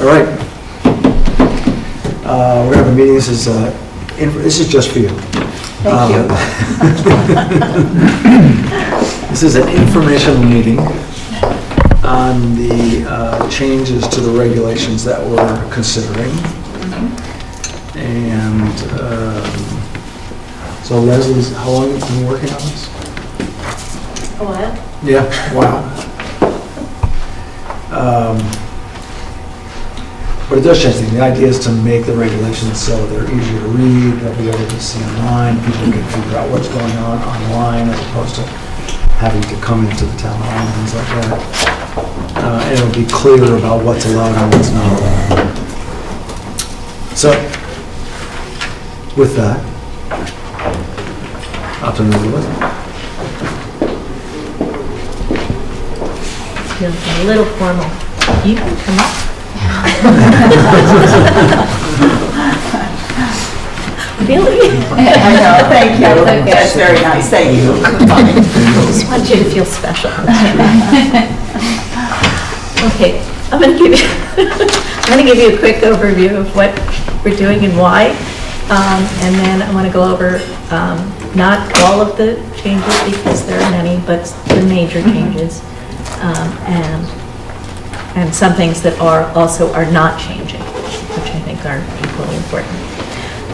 All right. We're gonna have a meeting. This is just for you. Thank you. This is an informational meeting on the changes to the regulations that we're considering. And so Leslie's, how long have you been working on this? A while. Yeah, wow. But it does change things. The idea is to make the regulations so they're easier to read, they'll be able to see online, people can figure out what's going on online as opposed to having to come into the town hall and things like that. And it'll be clear about what's allowed and what's not allowed. So, with that, I'll turn it over to Leslie. Feels a little formal. You can come up. Really? I know, thank you. Okay. That's very nice, thank you. I just want you to feel special. Okay, I'm going to give you a quick overview of what we're doing and why, and then I want to go over not all of the changes because there are many, but the major changes, and some things that are not changing, which I think are equally important.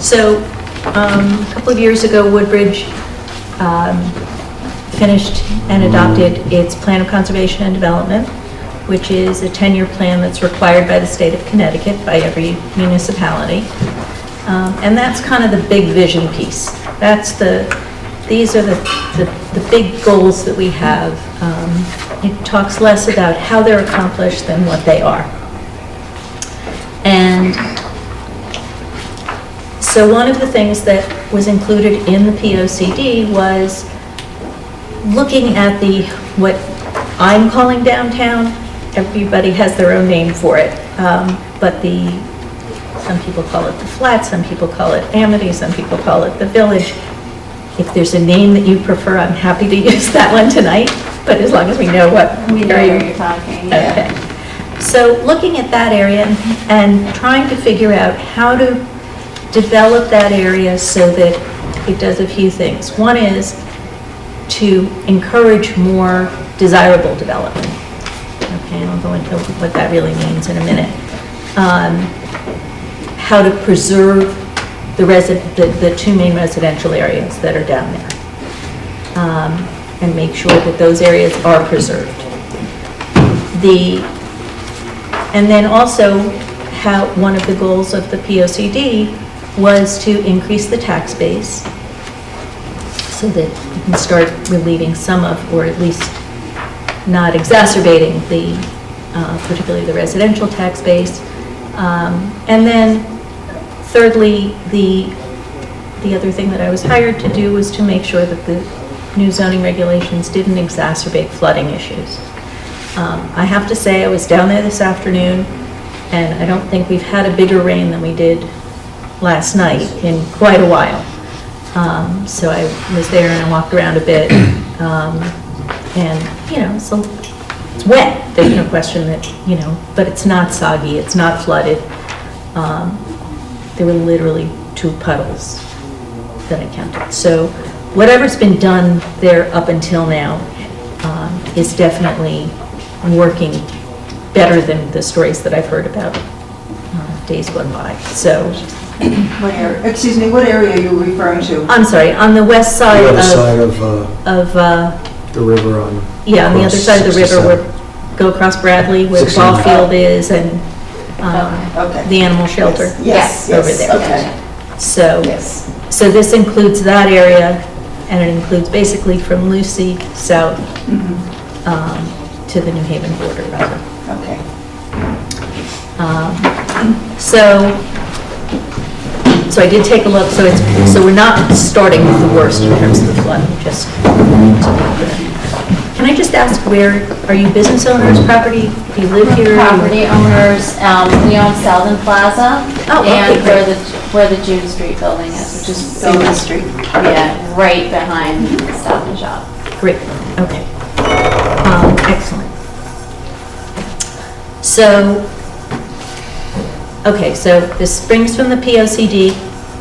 So a couple of years ago, Woodbridge finished and adopted its Plan of Conservation and Development, which is a 10-year plan that's required by the state of Connecticut, by every municipality. And that's kind of the big vision piece. These are the big goals that we have. It talks less about how they're accomplished than what they are. And so one of the things that was included in the POCD was looking at what I'm calling downtown. Everybody has their own name for it, but some people call it the Flats, some people call it Amity, some people call it the Village. If there's a name that you prefer, I'm happy to use that one tonight, but as long as we know what area you're talking. Okay. So looking at that area and trying to figure out how to develop that area so that it does a few things. One is to encourage more desirable development. Okay, and I'll go into what that really means in a minute. How to preserve the two main residential areas that are down there, and make sure that those areas are preserved. And then also, how one of the goals of the POCD was to increase the tax base so that you can start relieving some of, or at least not exacerbating particularly the residential tax base. And then thirdly, the other thing that I was hired to do was to make sure that the new zoning regulations didn't exacerbate flooding issues. I have to say, I was down there this afternoon, and I don't think we've had a bigger rain than we did last night in quite a while. So I was there and I walked around a bit, and so it's wet. There's no question that, but it's not soggy, it's not flooded. There were literally 2 puddles that I counted. So whatever's been done there up until now is definitely working better than the stories that I've heard about days gone by. So, What area are you referring to? I'm sorry, on the west side The other side of the river on the other side of the river, where go across Bradley, where the ball 69. field is, and Okay. the animal shelter. Yes, over yes, there. okay. So, Yes. so this includes that area, and it includes basically from Lucy south to the New Haven border, rather. Okay. So I did take a look. So we're not starting with the worst in terms of the flood. Just can I just ask, where are you business owners, property? Do you live here? Property owners, we own Selden Plaza. Oh, okay, And great. where the June Street building is, which is Selden Street. Yeah, right behind Stop and Shop. Great, okay. Excellent. So Okay, so this springs from the POCD.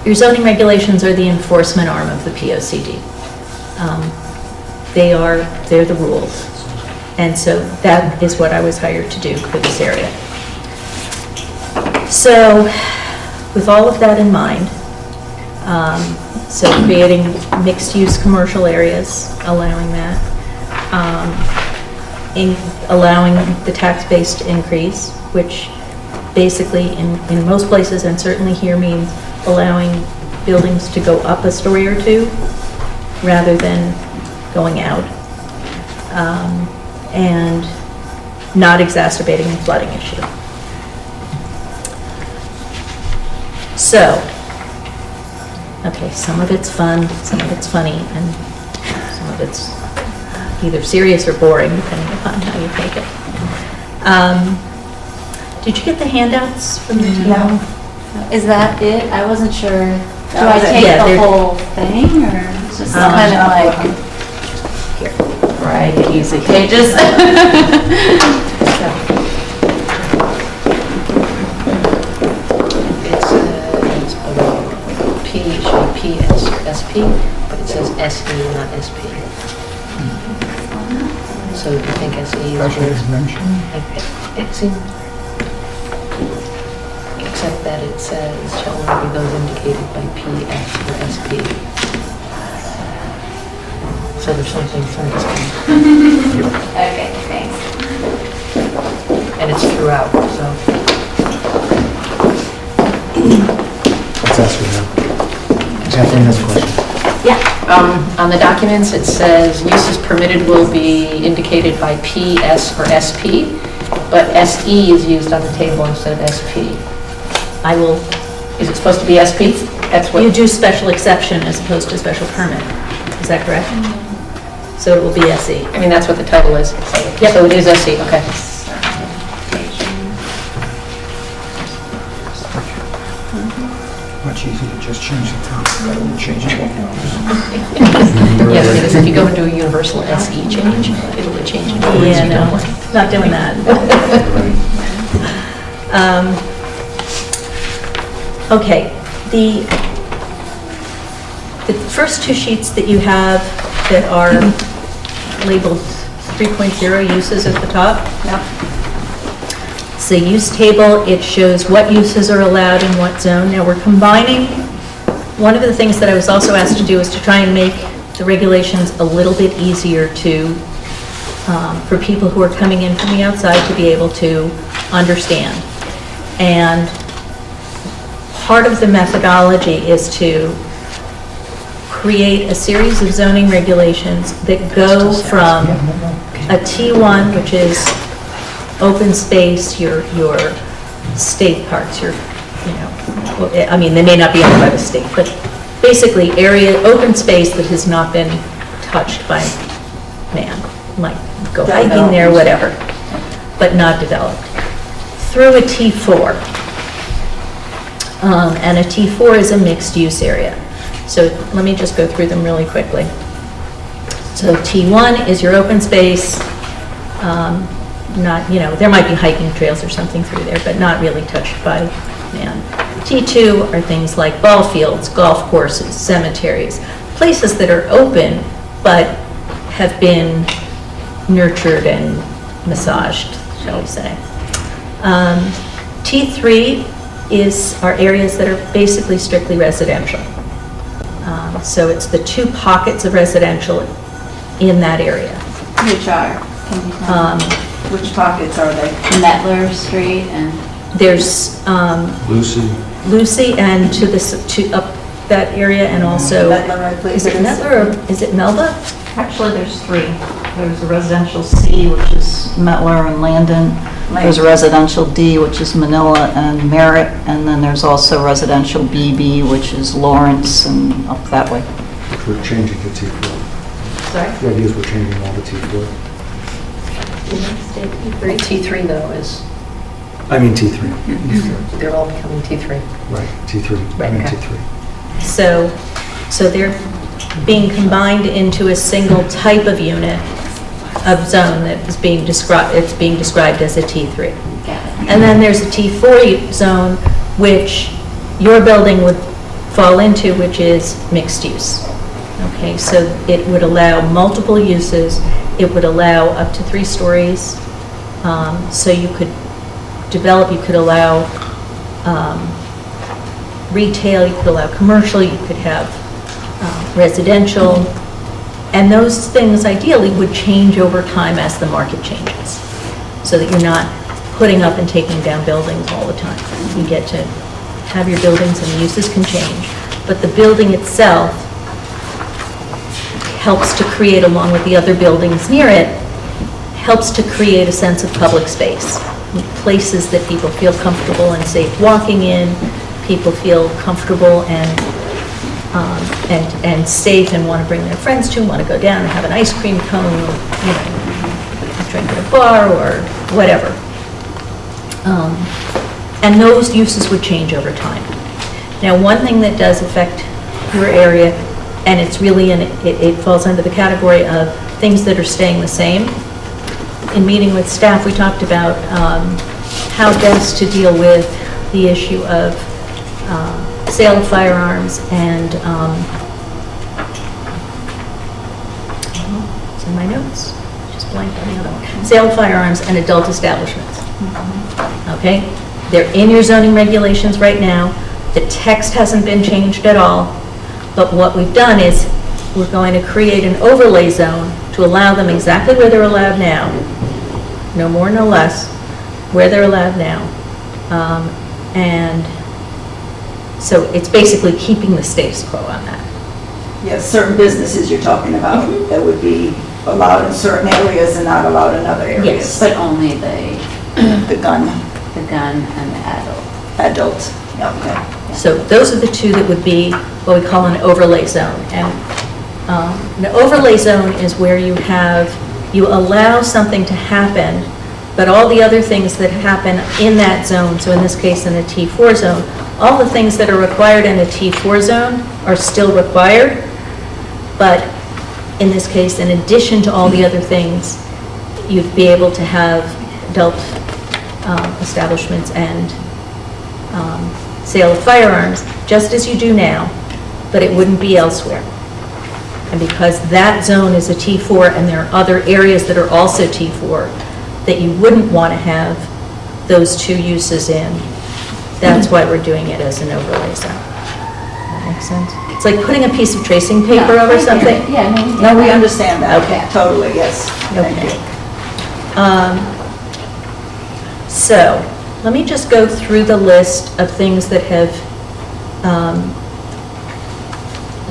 Your zoning regulations are the enforcement arm of the POCD. They're the rules. And so that is what I was hired to do for this area. So with all of that in mind, so creating mixed-use commercial areas, allowing that, allowing the tax base to increase, which basically in most places, and certainly here, means allowing buildings to go up a story or two rather than going out, and not exacerbating the flooding issue. So, okay, some of it's fun, some of it's funny, and some of it's either serious or boring, depending upon how you take it. Did you get the handouts from the team? No. Is that it? I wasn't sure. Do That I was it. take Yeah, the they're- whole thing, or just kind of like, Right, easy. pages? It says P, it should be PS or SP, but it says SE, not SP. So do you think SE is Special yours? exemption? It seems, except that it says shall only be those indicated by PS or SP. So there's something from this, Okay, thanks. and it's throughout, so. Let's ask her now. Kathleen has a question. On the documents, it says uses permitted will be indicated by PS or SP, but SE is used on the table instead of SP. I will, Is it supposed to be SP? That's what. you do special exception as opposed to special permit. Is that correct? So it will be SE. I mean, that's what the title is. Yep. So it is SE, okay. Much easier to just change the time, rather than changing it. Yes, because if you go and do a universal SE change, it'll change it. Yeah, no, not doing that. Okay, the first two sheets that you have that are labeled 3.0 uses at the top. Yep. It's a use table. It shows what uses are allowed in what zone. Now, we're combining, one of the things that I was also asked to do is to try and make the regulations a little bit easier to, for people who are coming in from the outside to be able to understand. And part of the methodology is to create a series of zoning regulations that go from a T1, which is open space, your state parks, your, I mean, they may not be owned by the state, but basically area, open space that has not been touched by man, like go hiking there, whatever, but not developed, through a T4. And a T4 is a mixed-use area. So let me just go through them really quickly. So T1 is your open space, not, there might be hiking trails or something through there, but not really touched by man. T2 are things like ball fields, golf courses, cemeteries, places that are open but have been nurtured and massaged, shall we say. T3 are areas that are basically strictly residential. So it's the two pockets of residential in that area. Which are? Can you tell me? Which pockets are they? Mettler Street and, There's Lucy and to up that area, and also, Mettler, I believe is it it is. Mettler or is it Melba? Actually, there's three. There's a residential C, which is Mettler and Landon. There's a residential D, which is Manila and Merritt, and then there's also residential BB, which is Lawrence and up that way. We're changing to T4. Sorry? The idea is we're changing all to T4. T3 though is, I mean T3. they're all becoming T3. Right, T3. I mean Right. T3. So they're being combined into a single type of unit of zone that is being described, it's being described as a T3. got it. And then there's a T4 zone, which your building would fall into, which is mixed use. Okay, so it would allow multiple uses, it would allow up to 3 stories, so you could develop, you could allow retail, you could allow commercial, you could have residential, and those things ideally would change over time as the market changes, so that you're not putting up and taking down buildings all the time. You get to have your buildings and the uses can change, but the building itself helps to create, along with the other buildings near it, helps to create a sense of public space, places that people feel comfortable and safe walking in, people feel comfortable and safe and want to bring their friends to, want to go down and have an ice cream cone, or, you know, drink at a bar or whatever. And those uses would change over time. Now, one thing that does affect your area, and it's really it falls under the category of things that are staying the same. In meeting with staff, we talked about how best to deal with the issue of sale of firearms and, it's in my notes, just blanked on the other one. Sale of firearms and adult establishments. Okay? They're in your zoning regulations right now. The text hasn't been changed at all, but what we've done is we're going to create an overlay zone to allow them exactly where they're allowed now, no more, no less, where they're allowed now. And so it's basically keeping the status quo on that. Yes, certain businesses you're talking about that would be allowed in certain areas and not allowed in other areas. Yes. But only the The gun and the adult, yeah, okay. So those are the two that would be what we call an overlay zone. And the overlay zone is where you allow something to happen, but all the other things that happen in that zone, so in this case in a T4 zone, all the things that are required in a T4 zone are still required, but in this case, in addition to all the other things, you'd be able to have adult establishments and sale of firearms, just as you do now, but it wouldn't be elsewhere. And because that zone is a T4 and there are other areas that are also T4 that you wouldn't want to have those two uses in, that's why we're doing it as an overlay zone. That makes sense? It's like putting a piece of tracing paper No, I over get it. something. Yeah, no, No, we understand that. Okay. Totally, yes. Thank Okay. you. So, let me just go through the list of things that have,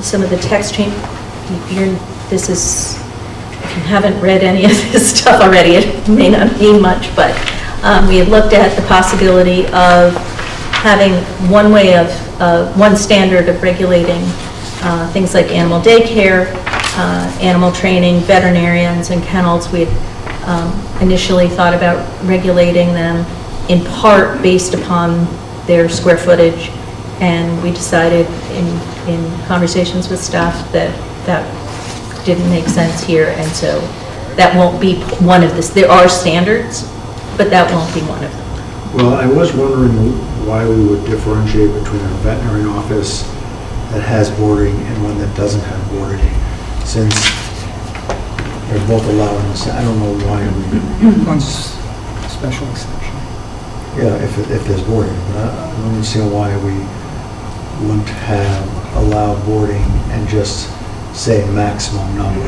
some of the text change. This is, if you haven't read any of this stuff already, it may not mean much, but we had looked at the possibility of having one way of, one standard of regulating things like animal daycare, animal training, veterinarians, and kennels. We had initially thought about regulating them in part based upon their square footage, and we decided in conversations with staff that that didn't make sense here, and so that won't be one of this. There are standards, but that won't be one of them. Well, I was wondering why we would differentiate between a veterinary office that has boarding and one that doesn't have boarding, since they're both allowed in the same. I don't know why we, One's special exception. yeah, if there's boarding, but I don't understand why we wouldn't have allowed boarding and just say maximum number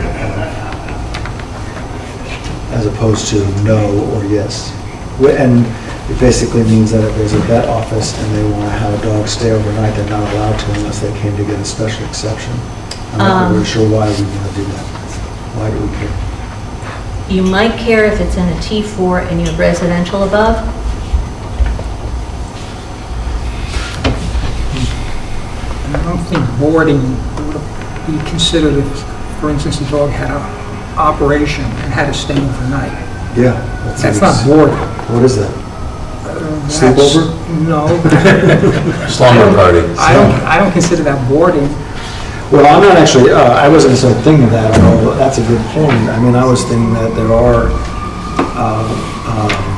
as opposed to no or yes. And it basically means that if there's a vet office and they want to have a dog stay overnight, they're not allowed to unless they came to get a special exception. I'm not really sure why we want to do that. Why do we care? You might care if it's in a T4 and you have residential above. And I don't think boarding would be considered if, for instance, the dog had an operation and had to stay overnight. Yeah. That's not boarding. What is that? That's- Sleepover? No. Slumber party. I don't consider that boarding. Well, I'm not actually, I wasn't so thinking of that, although that's a good point. I mean, I was thinking that there are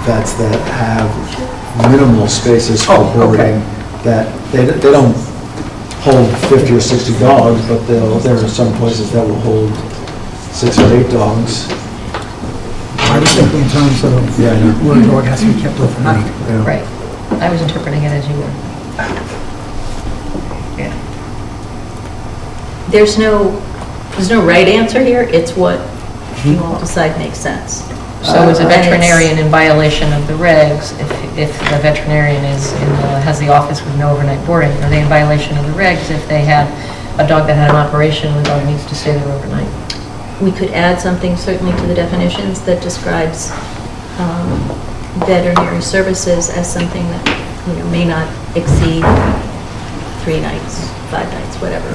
vets that have minimal spaces for Oh, okay. boarding, that they don't hold 50 or 60 dogs, but there are some places that will hold 6 or 8 dogs. I was thinking in terms of Yeah, I know. where a dog has to be kept overnight. Yeah. Right. I was interpreting it as you were. Yeah. There's no right answer here, it's what you all decide makes sense. So is a And it's- veterinarian in violation of the regs, if the veterinarian has the office with no overnight boarding? Are they in violation of the regs if they had a dog that had an operation, the dog needs to stay there overnight? We could add something certainly to the definitions that describes veterinary services as something that, may not exceed 3 nights, 5 nights, whatever.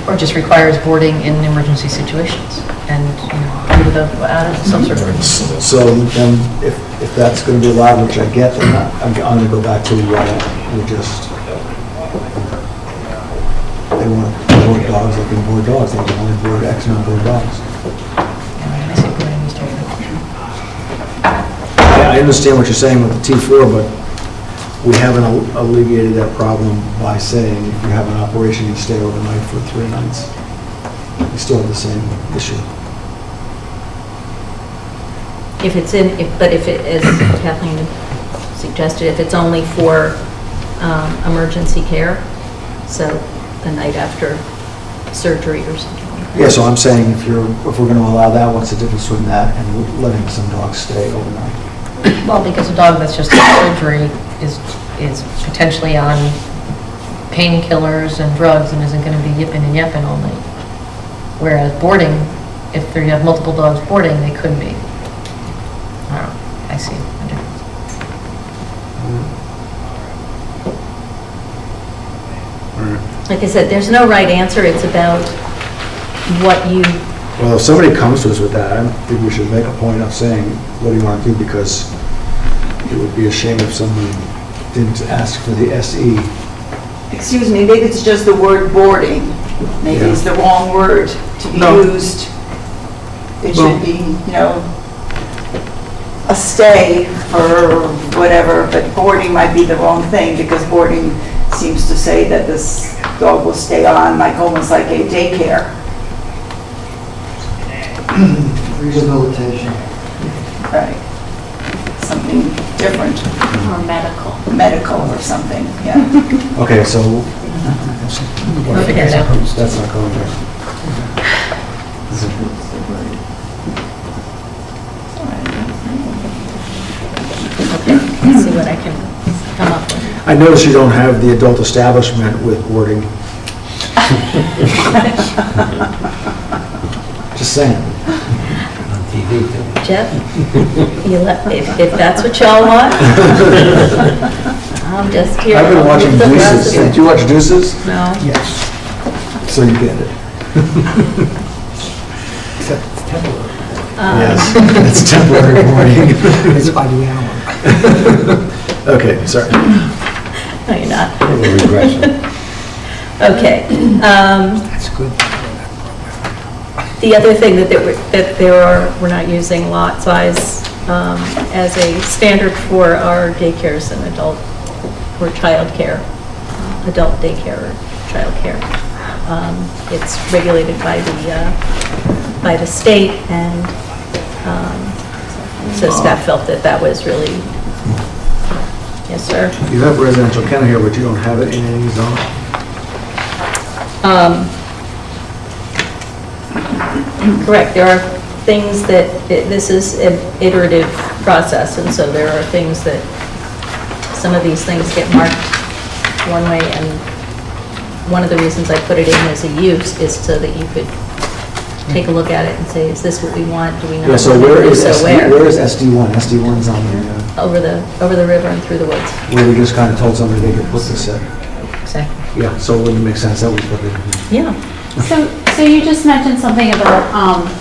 Or just requires boarding in emergency situations and, with some sort of... So then, if that's going to be allowed, which I get, then I'm going to go back to what we just, they want to board dogs, they can board dogs, they can only board X number of dogs. I say boarding is different. I understand what you're saying with the T4, but we haven't alleviated that problem by saying if you have an operation, you stay overnight for 3 nights. You still have the same issue. If it's but if it, as Kathleen suggested, if it's only for emergency care, so the night after surgery or something like that. Yeah, so I'm saying if we're going to allow that, what's the difference between that and letting some dogs stay overnight? Well, because a dog that's just had surgery is potentially on painkillers and drugs and isn't going to be yipping and yapping all night. Whereas boarding, if you have multiple dogs boarding, they could be. I don't know, I see the difference. Like I said, there's no right answer, it's about what you, Well, if somebody comes to us with that, I think we should make a point of saying, what do you want to do? Because it would be a shame if someone didn't ask for the SE. Excuse me, maybe it's just the word boarding. Maybe it's the wrong word to be No. used. It should be, a stay for whatever, but boarding might be the wrong thing because boarding seems to say that this dog will stay on almost like a daycare. Rehabilitation. Right. Something different, Or medical or something, yeah. Okay, so We'll figure it out. that's not going there. let's see what I can come up with. I notice you don't have the adult establishment with boarding. Just saying. On TV, too. Jeff, if that's what y'all want, I'm just here. I've been watching The Deuces. president. Did you watch Deuces? No. Yes. So you get it. Except it's temporary. Yes, it's temporary boarding. It's by the hour. Okay, sorry. No, you're not. A little regression. Okay. That's good. The other thing we're not using lot size as a standard for our daycares and adult or childcare, adult daycare or childcare. It's regulated by the state, and so staff felt that was really, yes, sir. You have residential kennel here, but you don't have it in any zone? Correct, there are things that, this is an iterative process, and so there are things that, some of these things get marked one way, and one of the reasons I put it in as a use is so that you could take a look at it and say, is this what we want, do we not? Yeah, so want it? where If is so, SD, where is SD1? SD1's on the, Over the river and through the woods. where we just kind of told somebody they could put this in. Exactly. Yeah, so it wouldn't make sense that we put it in. Yeah. So you just mentioned something about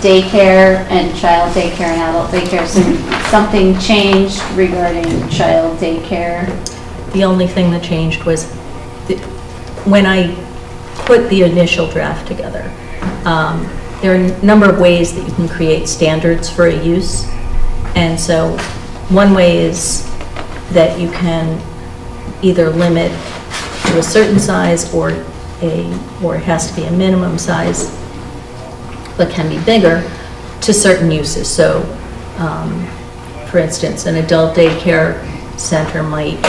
daycare and child daycare and adult daycare. So something changed regarding child daycare? The only thing that changed was when I put the initial draft together, there are a number of ways that you can create standards for a use. And so one way is that you can either limit to a certain size or it has to be a minimum size, but can be bigger, to certain uses. So, for instance, an adult daycare center might,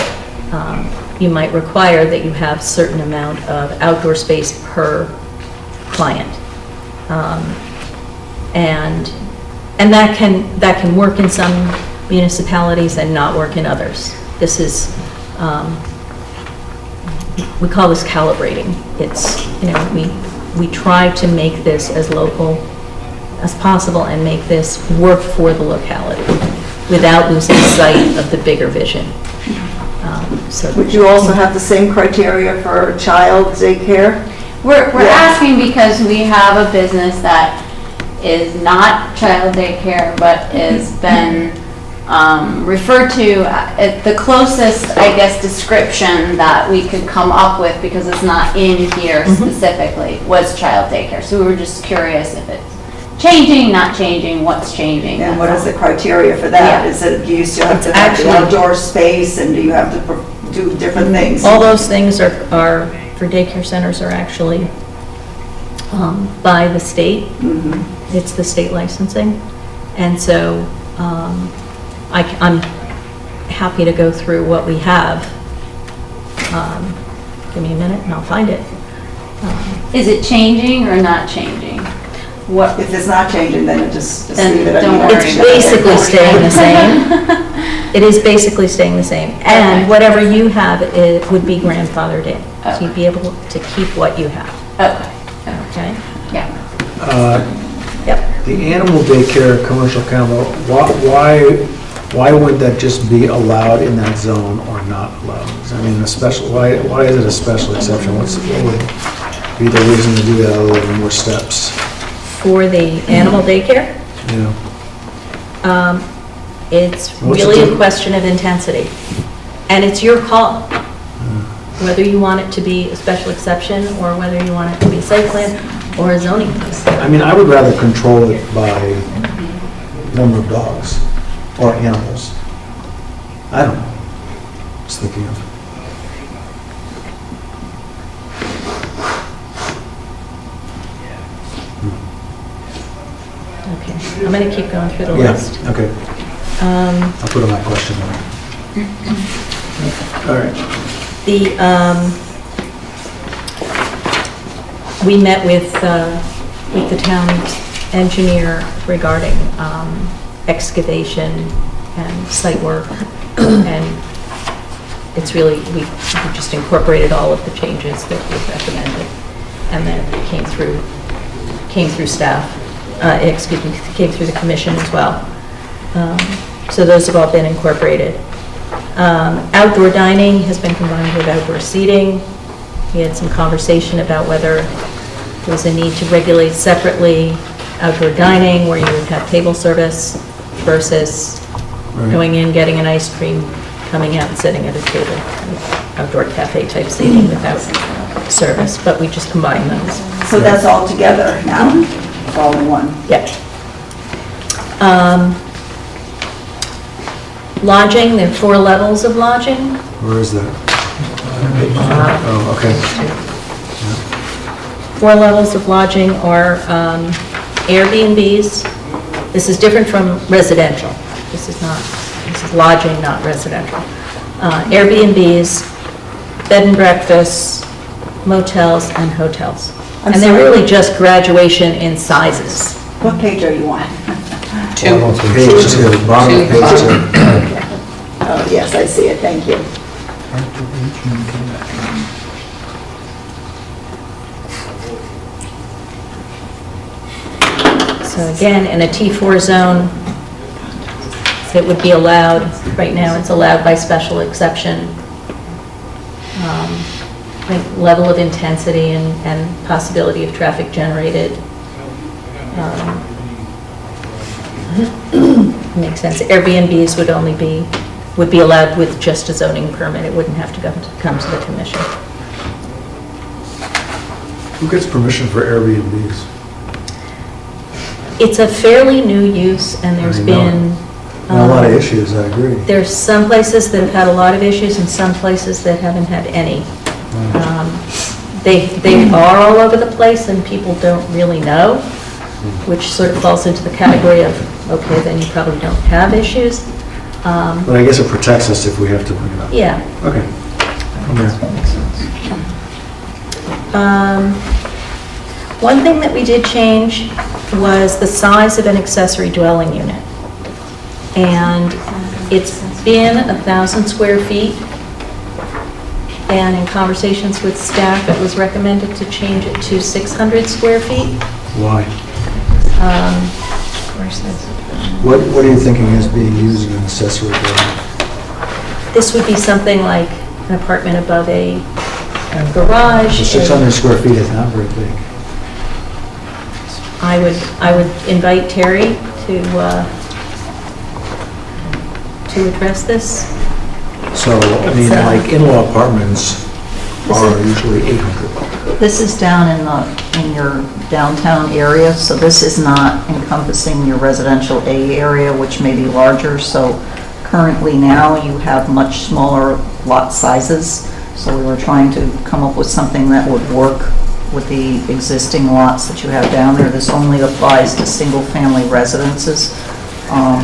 you might require that you have certain amount of outdoor space per client. And that can work in some municipalities and not work in others. This is, we call this calibrating. It's, we try to make this as local as possible and make this work for the locality without losing sight of the bigger vision. So Would you also have the same criteria for child daycare? We're Yeah. asking because we have a business that is not child daycare, but has been referred to, the closest, I guess, description that we could come up with, because it's not in here specifically, was child daycare. So we were just curious if it's changing, not changing, what's changing. And what is the that's criteria for that? Yeah. Is it, do you still have It's to have the actually- outdoor space, and do you have to do different things? all those things are for daycare centers are actually by the state. It's the state licensing. And so I'm happy to go through what we have. Give me a minute and I'll find it. all. Is it changing or not changing? What, If it's not changing, then just Then leave it. don't worry It's about it. basically staying the same. It is basically staying the same. And Okay. whatever you have, it would be grandfathered in. So you'd be able to keep what you have, okay, okay? yeah. Yep. The animal daycare commercial combo, why would that just be allowed in that zone or not allowed? I mean, why is it a special exception? What would be the reason to do that other than more steps? For the animal daycare, You know? it's What's really the- a question of intensity. And it's your call, whether you want it to be a special exception or whether you want it to be site plan or a zoning. I mean, I would rather control it by number of dogs or animals. I don't know. Just thinking of. Okay, I'm going to keep going through the Yeah, list. okay. I'll put on my question mark. All right. We met with the town engineer regarding excavation and site work, and it's really, we just incorporated all of the changes that we recommended, and then it came through staff, came through the commission as well. So those have all been incorporated. Outdoor dining has been combined with outdoor seating. We had some conversation about whether there was a need to regulate separately outdoor dining, where you would have table service versus Right. going in, getting an ice cream, coming out and sitting at a table, kind of outdoor cafe type seating without service, but we just combined those. So that's all together now, it's all in one. Yep. Lodging, there are 4 levels of lodging. Where is that? Oh, okay. 4 levels of lodging are Airbnbs. This is different from residential. This is lodging, not residential. Airbnbs, bed and breakfasts, motels, and hotels. I'm And they're sorry. really just graduation in sizes. What page are you on? Page 2, bottom of page 2. Oh, yes, I see it, thank you. So again, in a T4 zone, it would be allowed, right now it's allowed by special exception. Like level of intensity and possibility of traffic generated. Makes sense. Airbnbs would be allowed with just a zoning permit. It wouldn't have to come to the commission. Who gets permission for Airbnbs? It's a fairly new use, and there's I know. been... And a lot of issues, I agree. There's some places that have had a lot of issues and some places that haven't had any. They are all over the place and people don't really know, which sort of falls into the category of, okay, then you probably don't have issues. But I guess it protects us if we have to bring it up. Yeah. Okay. Okay. One thing that we did change was the size of an accessory dwelling unit. And it's been 1,000 square feet. And in conversations with staff, it was recommended to change it to 600 square feet. Why? Of course, that's... What are you thinking is being used in an accessory building? This would be something like an apartment above a garage. So 600 square feet is not very big. I would invite Terry to address this. So, I mean, It's, like in-law apartments are usually 800. This is down in your downtown area, so this is not encompassing your residential A area, which may be larger. So currently now you have much smaller lot sizes. So we were trying to come up with something that would work with the existing lots that you have down there. This only applies to single-family residences.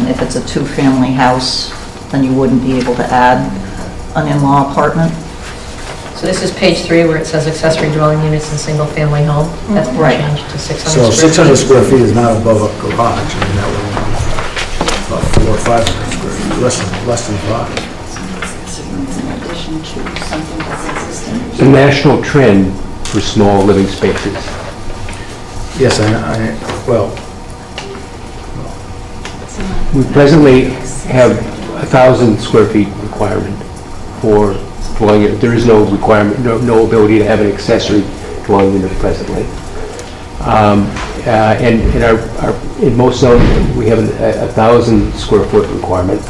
If it's a two-family house, then you wouldn't be able to add an in-law apartment. So this is page 3 where it says accessory dwelling units in single-family home. That's been Right. changed to 600 So square 600 feet. square feet is not above a garage. I mean, that would only be about 400 or 500 square feet, less than 5. In addition to something that's existing. It's a national trend for small living spaces. Yes, well, We presently have 1,000 square feet requirement for dwelling unit. There is no requirement, no ability to have an accessory dwelling unit presently. And in most zones, we have a 1,000 square foot requirement.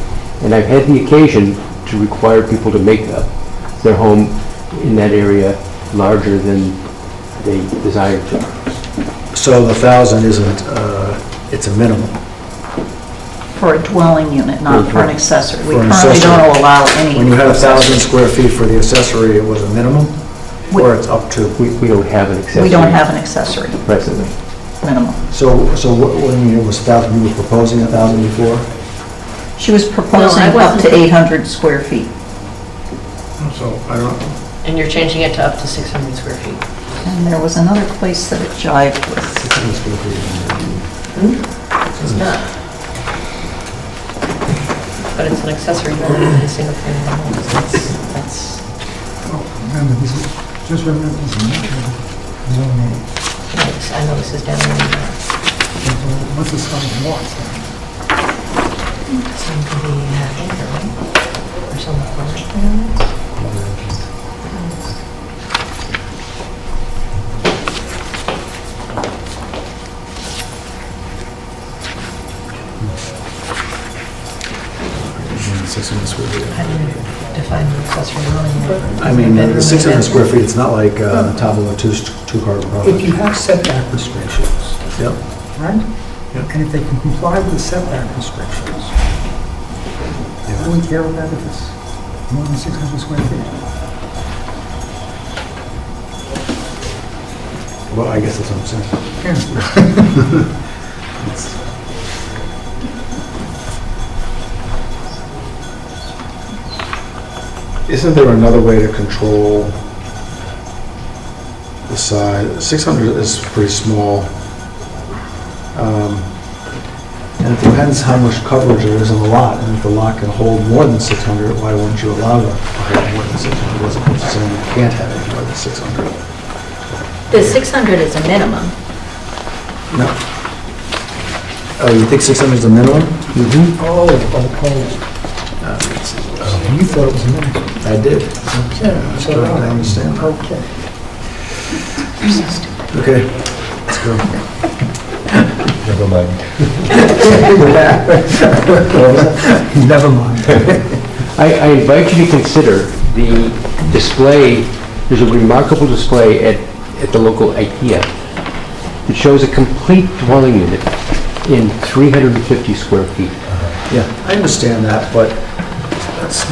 And I've had the occasion to require people to make their home in that area larger than they desire to. so the 1,000 isn't, it's a minimum. For a dwelling unit, not for an accessory. We For an currently accessory. don't allow any. When you had 1,000 square feet for the accessory, it was a minimum? Or it's up to? We don't have an accessory. We don't have an accessory Presently. minimum. So what do you mean it was 1,000, you were proposing 1,000 before? She was proposing I up wasn't. to 800 square feet. So, I don't know. And you're changing it to up to 600 square feet. And there was another place that it jived with. 600 square feet. It's not. But it's an accessory dwelling unit in single-family homes. That's, Remember, this is, just remember, this is not zoning. I know this is down in, What's the size of lots? some could be half acre, right? Or something like that. How do you define an accessory dwelling unit? I mean, the 600 square feet, it's not like on top of a two-car If you garage. have setback restrictions, Yep. right? And if they can comply with the setback restrictions, I wouldn't care about if it's more than 600 square feet. Well, I guess that's what I'm saying. Yeah. Isn't there another way to control the size? 600 is pretty small. And it depends how much coverage there is in the lot. And if the lot can hold more than 600, why wouldn't you allow them to have more than 600 as opposed to saying you can't have any more than 600? The 600 is a minimum. No. Oh, you think 600 is the minimum? Oh. You thought it was a minimum. I did. Yeah, so I understand. Okay. Okay, let's go. Never mind. Never mind. I invite you to consider the display, there's a remarkable display at the local IKEA. It shows a complete dwelling unit in 350 square feet. Yeah, I understand that, but that's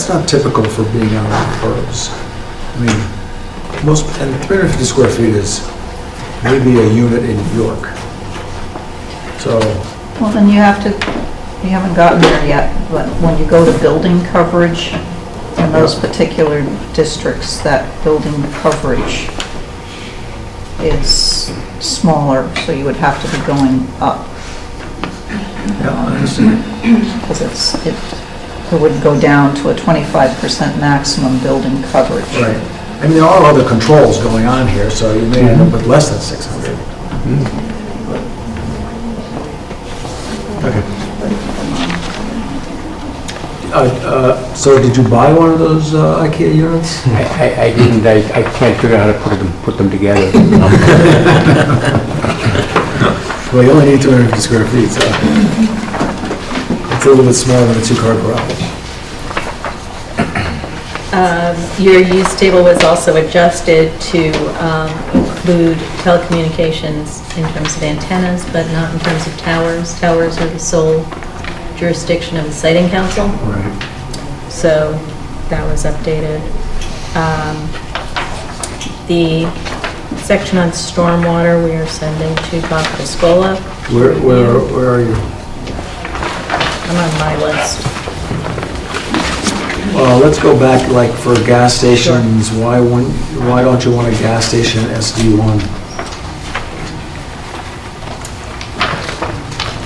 not typical for being on the boroughs. I mean, and 350 square feet is maybe a unit in York. So, Well, then you haven't gotten there yet, but when you go to building coverage in those particular districts, that building coverage is smaller, so you would have to be going up. yeah, I understand. Because it would go down to a 25% maximum building coverage. Right. I mean, there are other controls going on here, so you may end up with less than 600. Okay. So did you buy one of those IKEA units? I didn't, I can't figure out how to put them together. Well, you only need 250 square feet, so it's a little bit smaller than a two-car garage. Your use table was also adjusted to include telecommunications in terms of antennas, but not in terms of towers. Towers are the sole jurisdiction of the siting council, Right. so that was updated. The section on stormwater, we are sending to Bob Piscola. Where are you? I'm on my list. Well, let's go back, like, for gas stations, why don't you want a gas station SD1?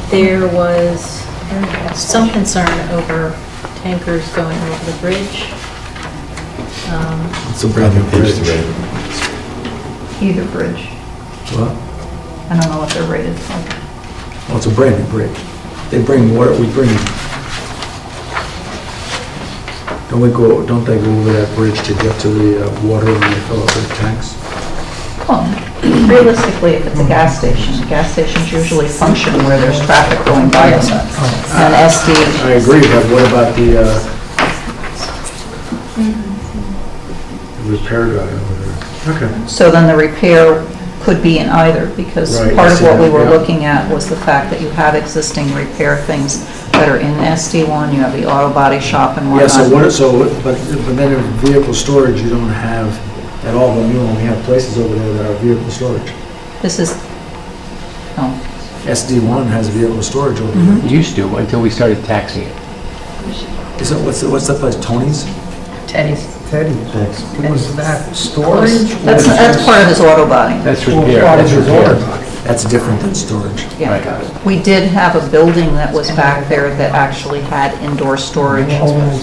There was some concern over tankers going over the bridge. It's a brand new bridge. Either bridge. What? I don't know what they're rated for. Well, it's a brand new bridge. They bring water, don't they go over that bridge to get to the water when they fill up their tanks? Well, realistically, if it's a gas stations usually function where there's traffic going by them. And SD, I agree, but what about the repair guy over there? Okay. so then the repair could be in either, because Right, part I of see what we that, were yeah. looking at was the fact that you have existing repair things that are in SD1, you have the auto body shop and Yeah, whatnot. but then in vehicle storage, you don't have at all, but you only have places over there that are vehicle storage. This is, oh, SD1 has vehicle storage over Mm-hmm. there. It used to, until we started taxing it. Is it, what's that place, Tony's? Teddy's. Teddy, was that storage? that's part of his auto body. That's repair, that's repair. That's different than storage. Yeah. We did have a building that was back there that actually had indoor storage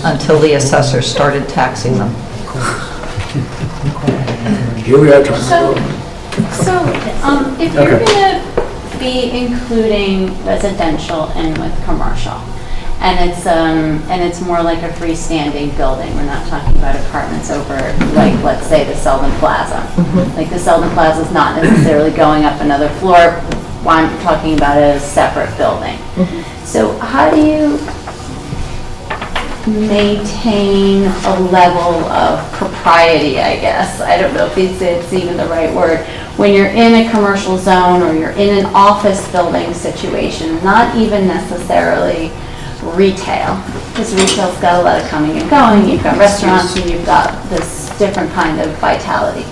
until the assessor started taxing them. Here we are trying So, to, if you're Okay. gonna be including residential in with commercial, and it's more like a freestanding building, we're not talking about apartments over, like, let's say the Selden Plaza. Like, the Selden Plaza is not necessarily going up another floor, I'm talking about it as a separate building. So how do you maintain a level of propriety, I guess? I don't know if it's even the right word. When you're in a commercial zone or you're in an office building situation, not even necessarily retail, because retail's got a lot of coming and going, you've got restaurants and you've got this different kind of vitality.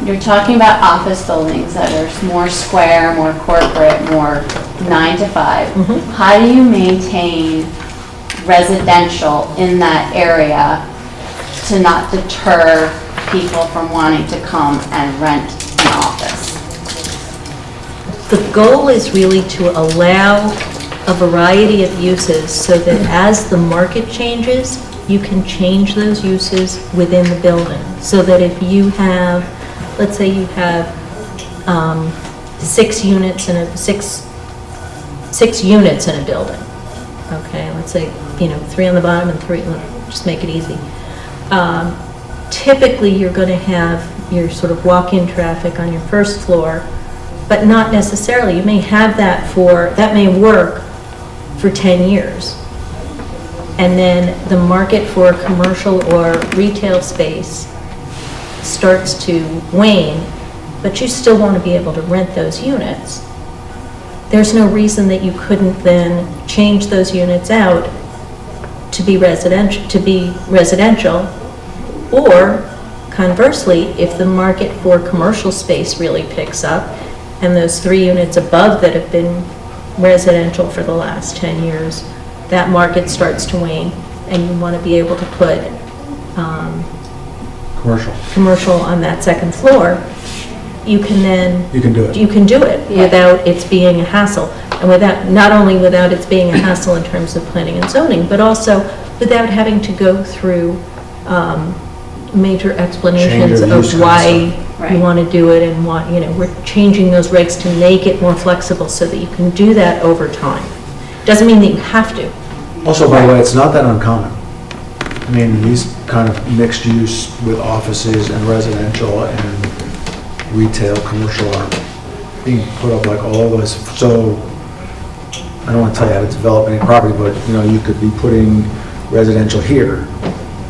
You're talking about office buildings that are more square, more corporate, more 9 to 5. How do you maintain residential in that area to not deter people from wanting to come and rent an office? The goal is really to allow a variety of uses so that as the market changes, you can change those uses within the building. So that if you have, let's say you have 6 units in a building. Okay, let's say, 3 on the bottom and 3, just make it easy. Typically, you're going to have your sort of walk-in traffic on your first floor, but not necessarily. You may have that may work for 10 years. And then the market for commercial or retail space starts to wane, but you still want to be able to rent those units. there's no reason that you couldn't then change those units out to be residential, or conversely, if the market for commercial space really picks up, and those 3 units above that have been residential for the last 10 years, that market starts to wane, and you want to be able to put commercial on that second floor, you can then... You can do it. You can do it without it being a hassle, and without, not only without it being a hassle in terms of planning and zoning, but also without having to go through major explanations Change of use of kind of why Right. you want to do it and why, we're changing those regs to make it more flexible so that you can do that over time. Doesn't mean that you have to. Also, by the way, it's not that uncommon. I mean, these kind of mixed use with offices and residential and retail, commercial are being put up like all of us. So I don't want to tell you how to develop any property, but you could be putting residential here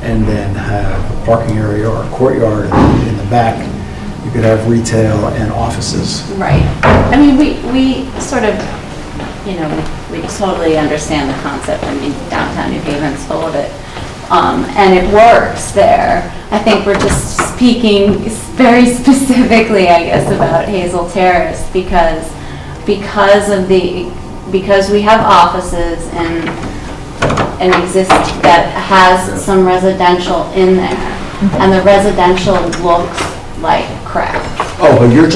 and then have a parking area or a courtyard in the back. You could have retail and offices. Right. I mean, we sort of, we totally understand the concept. I mean, downtown New Haven's full of it. And it works there. I think we're just speaking very specifically, I guess, about Hazel Terrace because we have offices and exist that has some residential in there, and the residential looks like crap. Oh, but you're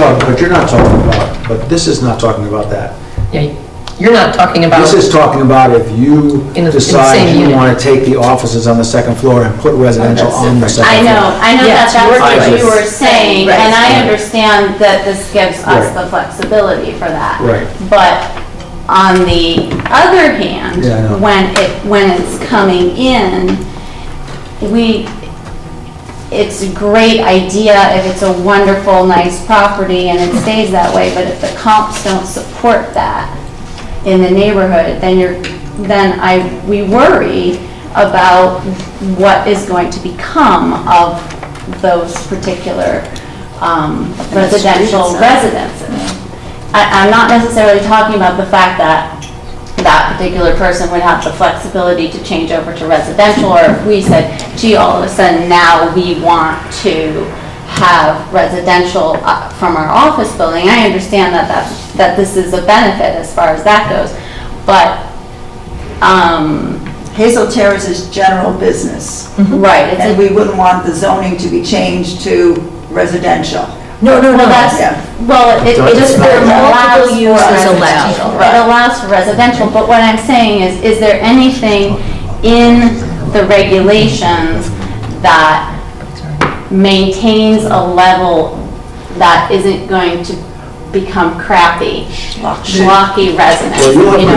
not talking about, but this is not talking about that. Yeah, you're not talking about, This is talking about if you In the decide same you unit. want to take the offices on the second floor and put residential on the second floor. I know Yes, that's you're what right. you were saying, Right. and I understand that this gives us Right. the flexibility for that. Right. But on the other hand, Yeah, I know. when it's coming in, it's a great idea if it's a wonderful, nice property and it stays that way, but if the comps don't support that in the neighborhood, we worry about what is going to become of those particular residential residences. I'm not necessarily talking about the fact that that particular person would have the flexibility to change over to residential, or if we said, gee, all of a sudden now we want to have residential from our office building. I understand that this is a benefit as far as that goes, but, Hazel Terrace is general business, right, it's and a, we wouldn't want the zoning to be changed to residential. No, well, that's, Yeah. well, it It's just not- allows Multiple for uses allowed. residential. It allows for residential, but what I'm saying is there anything in the regulations that maintains a level that isn't going to become crappy, schlocky residents, Well, you'll have you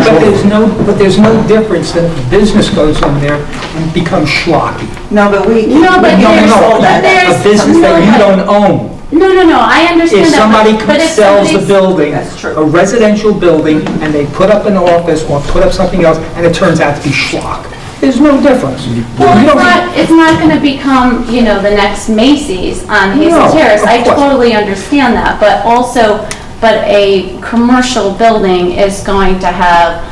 know? control. But there's no difference that if business goes in there and becomes schlocky. No, but we No, but can there's- control that. there's- A business that you don't own. No, I understand If that, somebody but if sells the somebody's- building, That's true. a residential building, and they put up an office or put up something else, and it turns out to be schlock, there's no difference. Well, You don't- it's not gonna become, the next Macy's on Hazel No, Terrace. of I course. totally understand that, but a commercial building is going to have,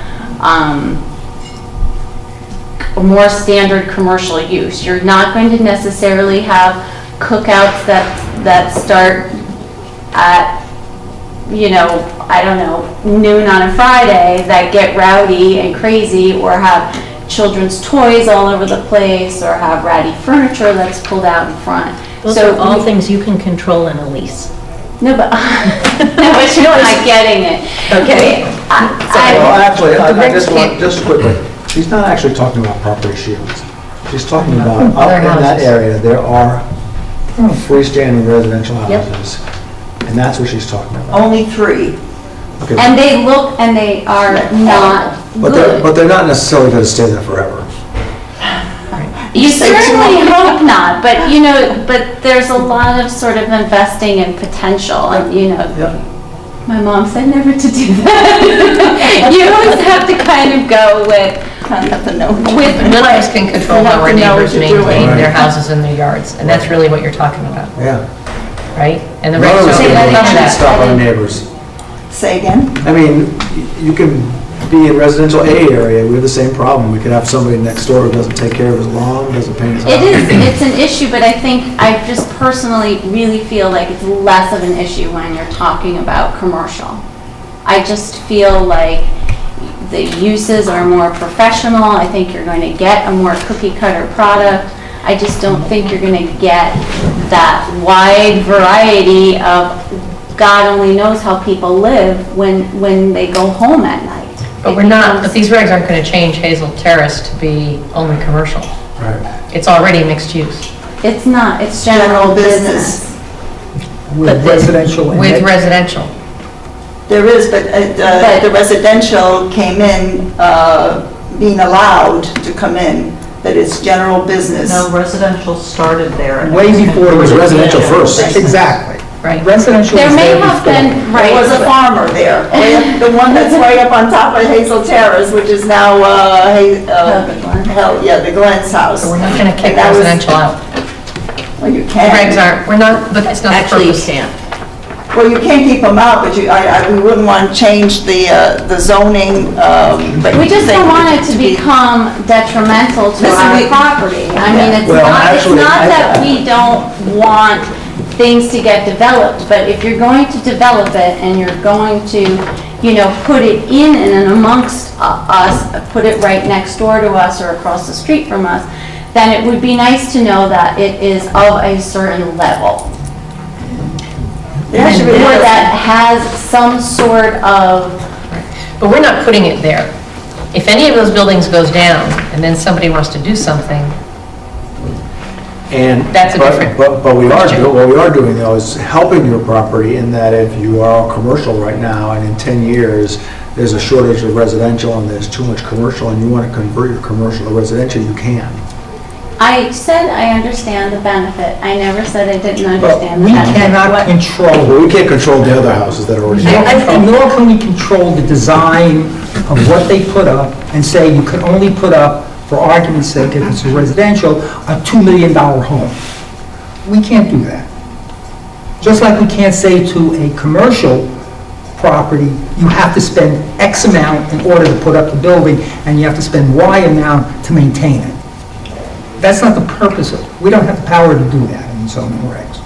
a more standard commercial use. You're not going to necessarily have cookouts that start at, I don't know, noon on a Friday that get rowdy and crazy, or have children's toys all over the place, or have ratty furniture that's pulled out in front. Those So are all we- things you can control in a lease. No, but, no, but you're not getting it. Okay. Well, actually, I regs just want, can't- just quickly, she's not actually talking about property shields. She's talking about, up Other in that houses. area, there are freestanding residential Yep. houses. And that's what she's talking about. Only 3. Okay, And they look, and they are not but good. they're not necessarily going to stay there forever. You certainly hope not, but but there's a lot of sort of investing in potential, and Yep. my mom said never to do that. You always have to kind of go with none of us can control how our You have to know neighbors what you're maintain doing. their houses and their yards, and that's really what you're talking about, Yeah. right? And the None of regs us don't can that cover again. stop our that. neighbors. Say again? I mean, you can be in residential A area, we have the same problem. We could have somebody next door who doesn't take care of his lawn, doesn't paint his house. It is, it's an issue, but I think, I just personally really feel like it's less of an issue when you're talking about commercial. I just feel like the uses are more professional, I think you're going to get a more cookie cutter product. I just don't think you're going to get that wide variety of God only knows how people live when they go home at night. But we're not, but these regs aren't going to change Hazel Terrace to be only commercial. Right. It's already mixed use. It's not, it's general business. With residential and... With residential. There is, but the residential came in, being allowed to come in, that it's general business. No, residential started there. and Way before It was residential first. Exactly. Right. Residential There was may there have before. been, right. There was a farmer there, the one that's right up on top of Hazel Terrace, which is now, the Glenn's house. So we're not going to kick And that was- residential out. Well, you The can. regs aren't, we're not, but it's not the Actually, you purpose. can't. Well, you can't keep them out, but we wouldn't want to change the zoning, but. We just don't want it to become detrimental to Listen, our we- property. I mean, it's Well, not, it's actually, not I- that we don't want things to get developed, but if you're going to develop it and you're going to, put it in and amongst us, put it right next door to us or across the street from us, then it would be nice to know that it is of a certain level. There should be Or more that has some sort of, But we're not putting it there. If any of those buildings goes down and then somebody wants to do something, And, That's a but- different But we are, question. what we are doing though is helping your property in that if you are all commercial right now and in 10 years, there's a shortage of residential and there's too much commercial and you want to convert your commercial to residential, you can. I said I understand the benefit. I never said I didn't But understand the we benefit. cannot But control, we can't control the other houses that are already. nor can we control the design of what they put up and say you can only put up, for argument's sake, if it's a residential, a $2 million home. We can't do that. Just like we can't say to a commercial property, you have to spend X amount in order to put up the building, and you have to spend Y amount to maintain it. That's not the purpose of, we don't have the power to do that in zoning regs.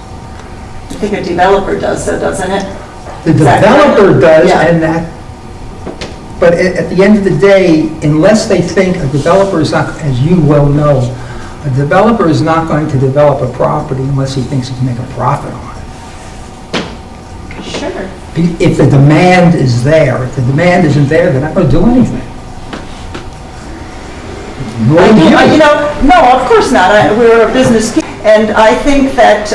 I think a developer does, so doesn't it? The Exactly. developer does, Yeah. and that, but at the end of the day, unless they think a developer is not, as you well know, a developer is not going to develop a property unless he thinks he can make a profit on it. Sure. If the demand is there, if the demand isn't there, they're not going to do anything. Nor do you. No, of course not. We're a business, and I think that,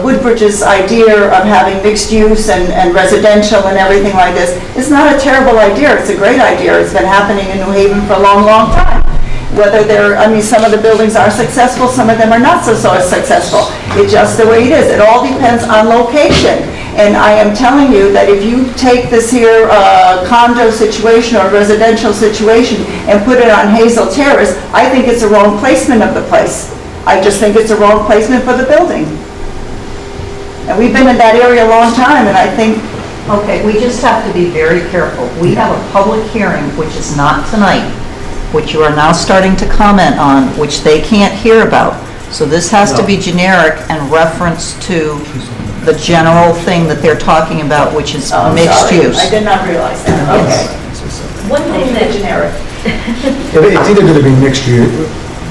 Woodbridge's idea of having mixed use and residential and everything like this is not a terrible idea. It's a great idea. It's been happening in New Haven for a long, long time. Whether some of the buildings are successful, some of them are not so successful. It's just the way it is. It all depends on location. And I am telling you that if you take this here condo situation or residential situation and put it on Hazel Terrace, I think it's a wrong placement of the place. I just think it's a wrong placement for the building. And we've been in that area a long time, and I think, Okay, we just have to be very careful. We have a public hearing, which is not tonight, which you are now starting to comment on, which they can't hear about. So this has to be generic and reference to the general thing that they're talking about, which is oh, I'm mixed sorry. use. I did not realize that. Okay. One thing that, Generic. It's either going to be mixed use,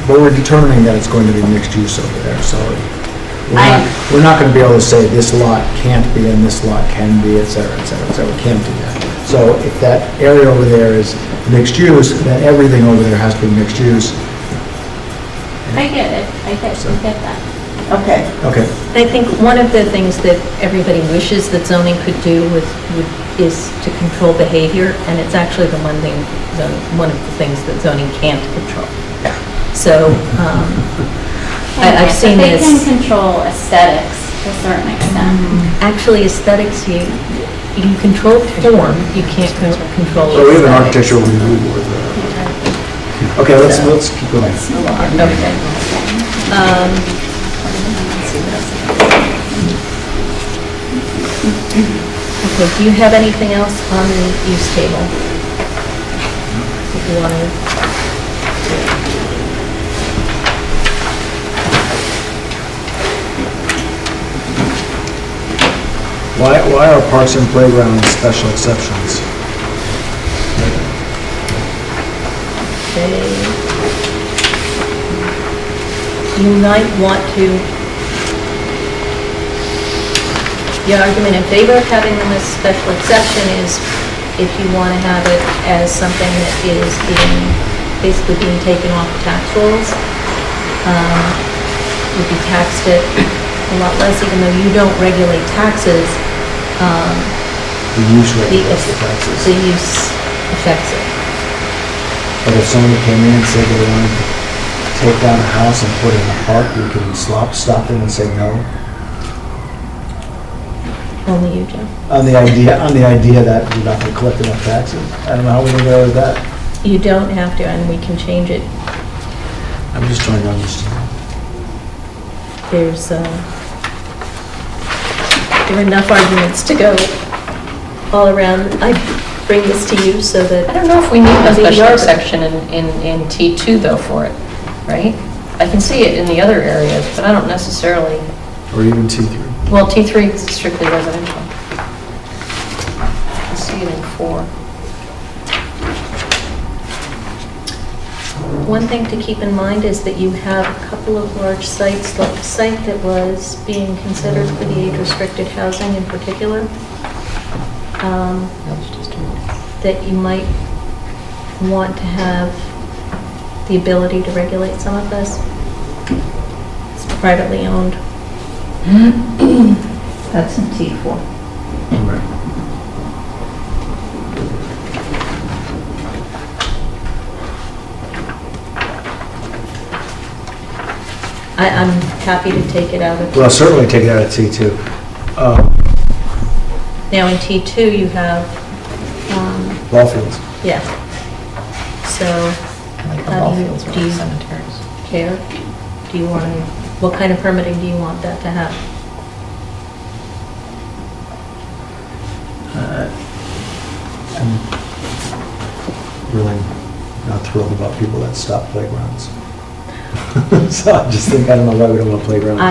but we're determining that it's going to be mixed use over there, so we're not going to be able to say this lot can't be and this lot can be, et cetera, et cetera, et cetera. We can't do that. So if that area over there is mixed use, then everything over there has to be mixed use. I get it. I get that. Okay. Okay. I think one of the things that everybody wishes that zoning could do is to control behavior, and it's actually one of the things that zoning can't control. So, I've seen But this. they can control aesthetics to a certain extent. Actually, aesthetics, you control form, you can't control So we have an aesthetics. architectural review board there. Okay, let's keep going. Okay. Okay, do you have anything else on the use table? If you want to... Why are parks and playgrounds special exceptions? Okay. You might want to, the argument in favor of having them as special exception is if you want to have it as something that is basically being taken off the tax rolls, you'd be taxed at a lot less, even though you don't regulate taxes. The use regulates the taxes. The use affects it. But if somebody came in and said they wanted to take down a house and put it in a park, you can stop them and say no? Only you, Joe. On the idea that you're not going to collect enough taxes? I don't know how we can go with that. You don't have to, and we can change it. I'm just trying to understand. There are enough arguments to go all around. I bring this to you so that... I don't know if we need a The special arbor- exception in T2 though for it, right? I can see it in the other areas, but I don't necessarily, Or even T3. well, T3 is strictly residential. I see it in 4. One thing to keep in mind is that you have a couple of large sites, like the site that was being considered for the age-restricted housing in particular, that you might want to have the ability to regulate some of this. It's privately owned. That's in T4. Right. I'm happy to take it out of... Well, certainly take it out of T2. Now, in T2, you have, Ball fields. yeah. So, Like the How ball do you- fields or do you- the cemeteries. care? Do you want to, what kind of permitting do you want that to have? I'm really not thrilled about people that stop playgrounds. So I just think, I don't know why we don't want playgrounds.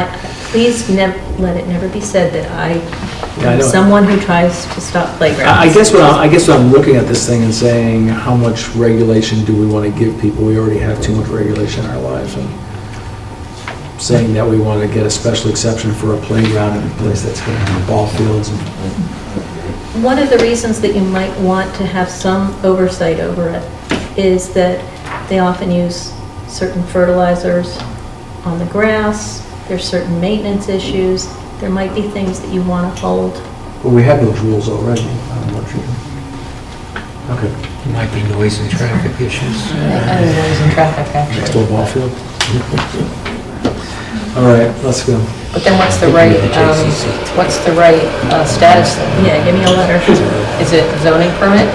Please let it never be said that I Yeah, I am know. someone who tries to stop playgrounds. I guess what I'm looking at this thing and saying, how much regulation do we want to give people? We already have too much regulation in our lives, and saying that we want to get a special exception for a playground in a place that's going to have ball fields and... One of the reasons that you might want to have some oversight over it is that they often use certain fertilizers on the grass, there's certain maintenance issues, there might be things that you want to hold. Well, we have those rules already. I don't know if you... Okay. Might be noise and traffic issues. I think noise and traffic actually. Next to a ball field? All right, let's go. But then what's the right status then? Yeah, give me a letter. Is it zoning permit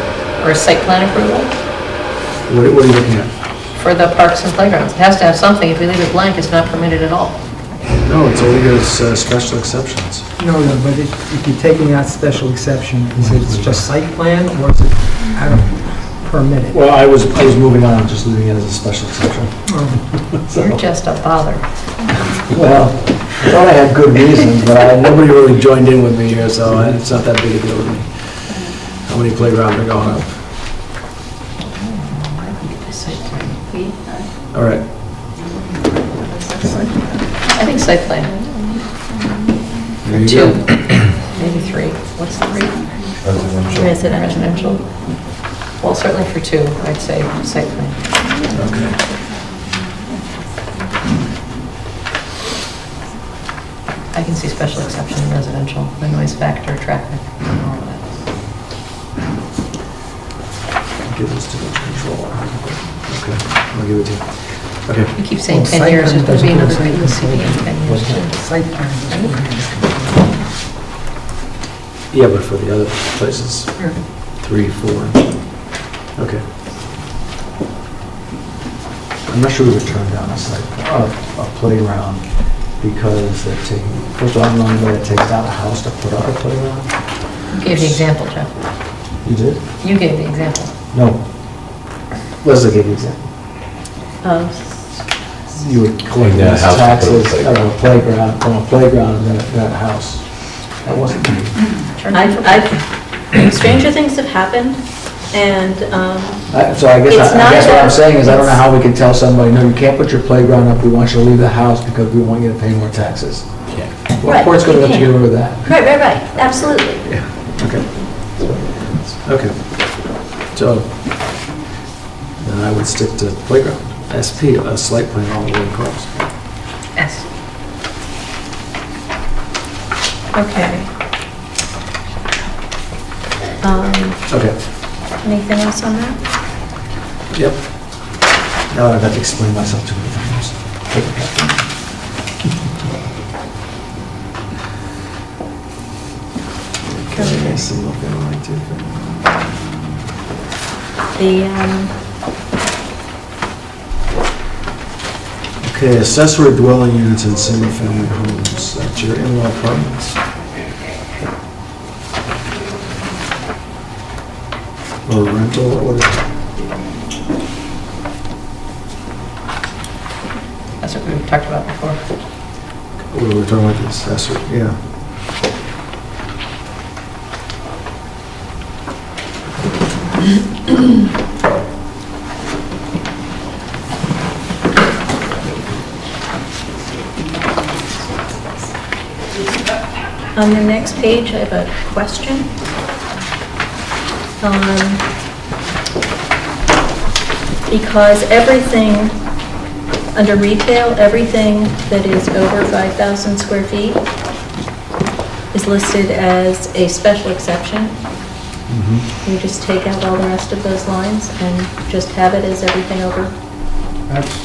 or a site plan approval What are you looking at? for the parks and playgrounds? It has to have something. If we leave it blank, it's not permitted at all. No, it's only as special exceptions. No, but if you're taking out special exception, is it just site plan or is it out of permitted? Well, I was moving on, just leaving it as a special exception. So, You're just a bother. well, I thought I had good reasons, but nobody really joined in with me here, so it's not that big a deal to me. How many playgrounds are going up? All right. I think site plan. There you 2, go. maybe 3. What's the 3? Residential. Residential. Well, certainly for 2, I'd say site plan. Okay. I can see special exception in residential, the noise factor, traffic, and all of that. Give this too much control. Okay, I'll give it to you. Okay. You keep saying Well, 10 site years, plan there's going to be doesn't another go site PUCD in 10 years. too. Site plan doesn't go. Yeah, but for the other places, 3, 4. Okay. I'm not sure we would turn down a site, a playground because they're taking, first of all, I don't know anybody that takes down a house to put up a playground. You gave the example, Jeff. You did? You gave the example. No. Leslie gave the example. You would collect Yeah, house to put a taxes playground. of a playground, from a playground in that house. That wasn't me. Stranger things have happened, and, So I It's guess, not I guess what I'm about- saying is, I don't know how we can tell somebody, no, you can't put your playground up, we want you to leave the house because we want you to pay more taxes. Well, Right, of course, going to you let you get can't. rid of that. right, absolutely. Okay. Okay. So, then I would stick to playground, SP, a slight plan all the way across. Yes. Okay. Okay, Anything else on that? yep. Now I've got to explain myself too many times. Okay, I see what they're like too. Okay, accessory dwelling units in single-family homes, that's your in-law apartments. Or rental, or what is it? That's what we talked about before. What are we talking about, the accessory, yeah. On the next page, I have a question. Because everything, under retail, everything that is over 5,000 square feet is listed as a special exception. You just take out all the rest of those lines and just have it as everything over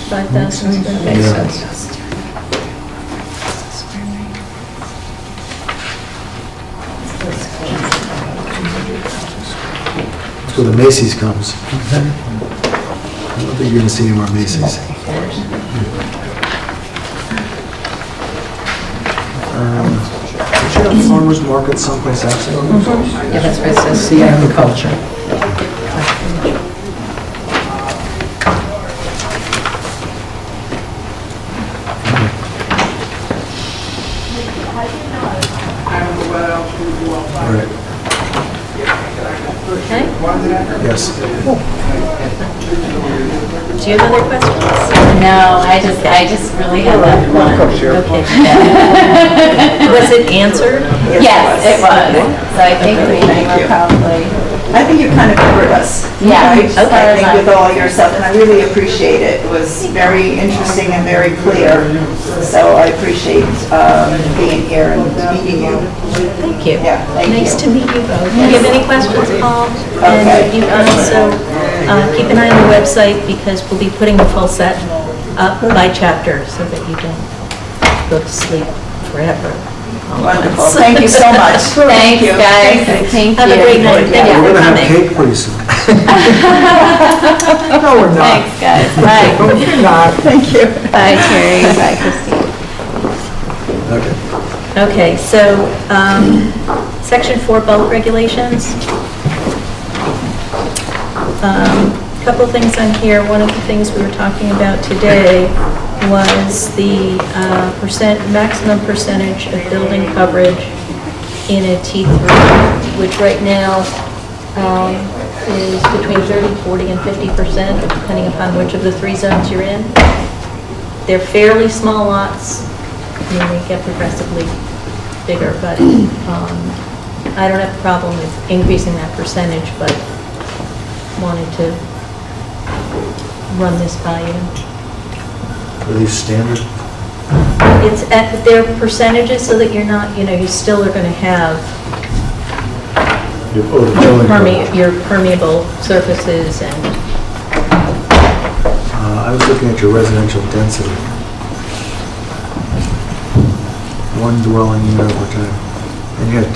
5,000 square feet. Makes Yeah. sense. That's where the Macy's comes. I don't think you're gonna see any more Macy's. Did you have farmer's market someplace else? Yeah, that's where it says the agriculture. All right, Okay, yes. do you have other questions? No, I just really had that one. Okay. Was it answered? Yes, it was. So I think we Thank you. were probably, I think you kind of covered us. Yeah, Right? as far I as think I'm- with all your stuff, and I really appreciate it. It was very interesting and very clear. So I appreciate being here and meeting you. Thank you. Yeah, thank Nice you. to meet you both. If you have any questions, call. Okay. And you can also keep an eye on the website because we'll be putting the full set up by chapter so that you don't go to sleep forever. all at Wonderful. once. Thank you so much. thanks, guys. Thank you. Thank you. Have a great night. Thank you We're for gonna have coming. cake pretty soon. No, we're not. Thanks, guys. Bye. We're not. Thank you. Bye, Terry. Bye, Christine. Okay. Okay, so, section 4 bulk regulations. Couple of things on here. One of the things we were talking about today was the maximum percentage of building coverage in a T3, which right now is between 30, 40, and 50%, depending upon which of the 3 zones you're in. They're fairly small lots. I mean, they get progressively bigger, but I don't have a problem with increasing that percentage, but wanted to run this by you. Are these standard? It's at their percentages so that you're not, you still are going to have The building code. your permeable surfaces and, I was looking at your residential density. 1 dwelling unit per time. And you had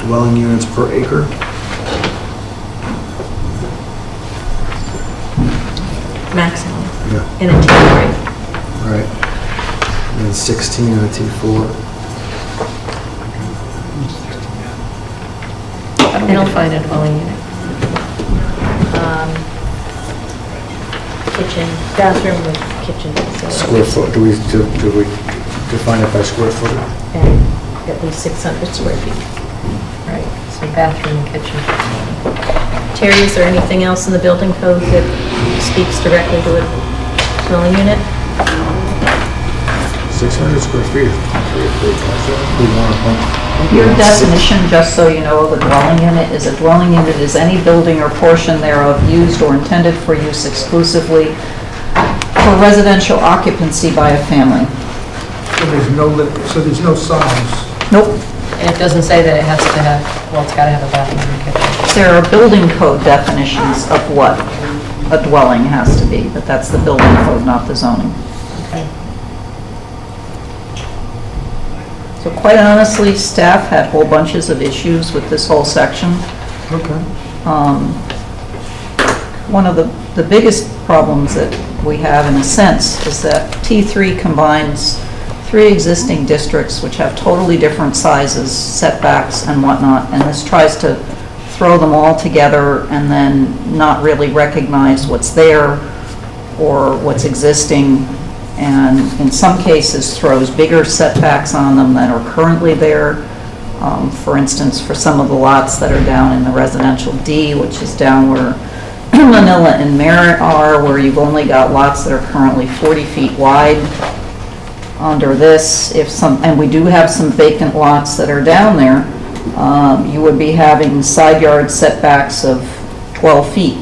8 dwelling units per acre? maximum Yeah, in a T3. right. and then 16 in a T4. I don't find a dwelling unit. Kitchen, bathroom with kitchen facility. Square foot, do we define it by square foot? And at least 600 square feet. Right, so bathroom and kitchen. Terry, is there anything else in the building code that speaks directly to a dwelling unit? 600 square feet. Your definition, just so you know, of a dwelling unit is a dwelling unit is any building or portion thereof used or intended for use exclusively for residential occupancy by a family. So there's no size. Nope. And it doesn't say that it has to have, well, it's got to have a bathroom and kitchen. There are building code definitions of what a dwelling has to be, but that's the building code, not the zoning. Okay. So quite honestly, staff had whole bunches of issues with this whole section. Okay. One of the biggest problems that we have, in a sense, is that T3 combines 3 existing districts which have totally different sizes, setbacks, and whatnot, and this tries to throw them all together and then not really recognize what's there or what's existing, and in some cases throws bigger setbacks on them than are currently there. For instance, for some of the lots that are down in the residential D, which is down where Manila and Merritt are, where you've only got lots that are currently 40 feet wide. Under this, and we do have some vacant lots that are down there, you would be having side yard setbacks of 12 feet.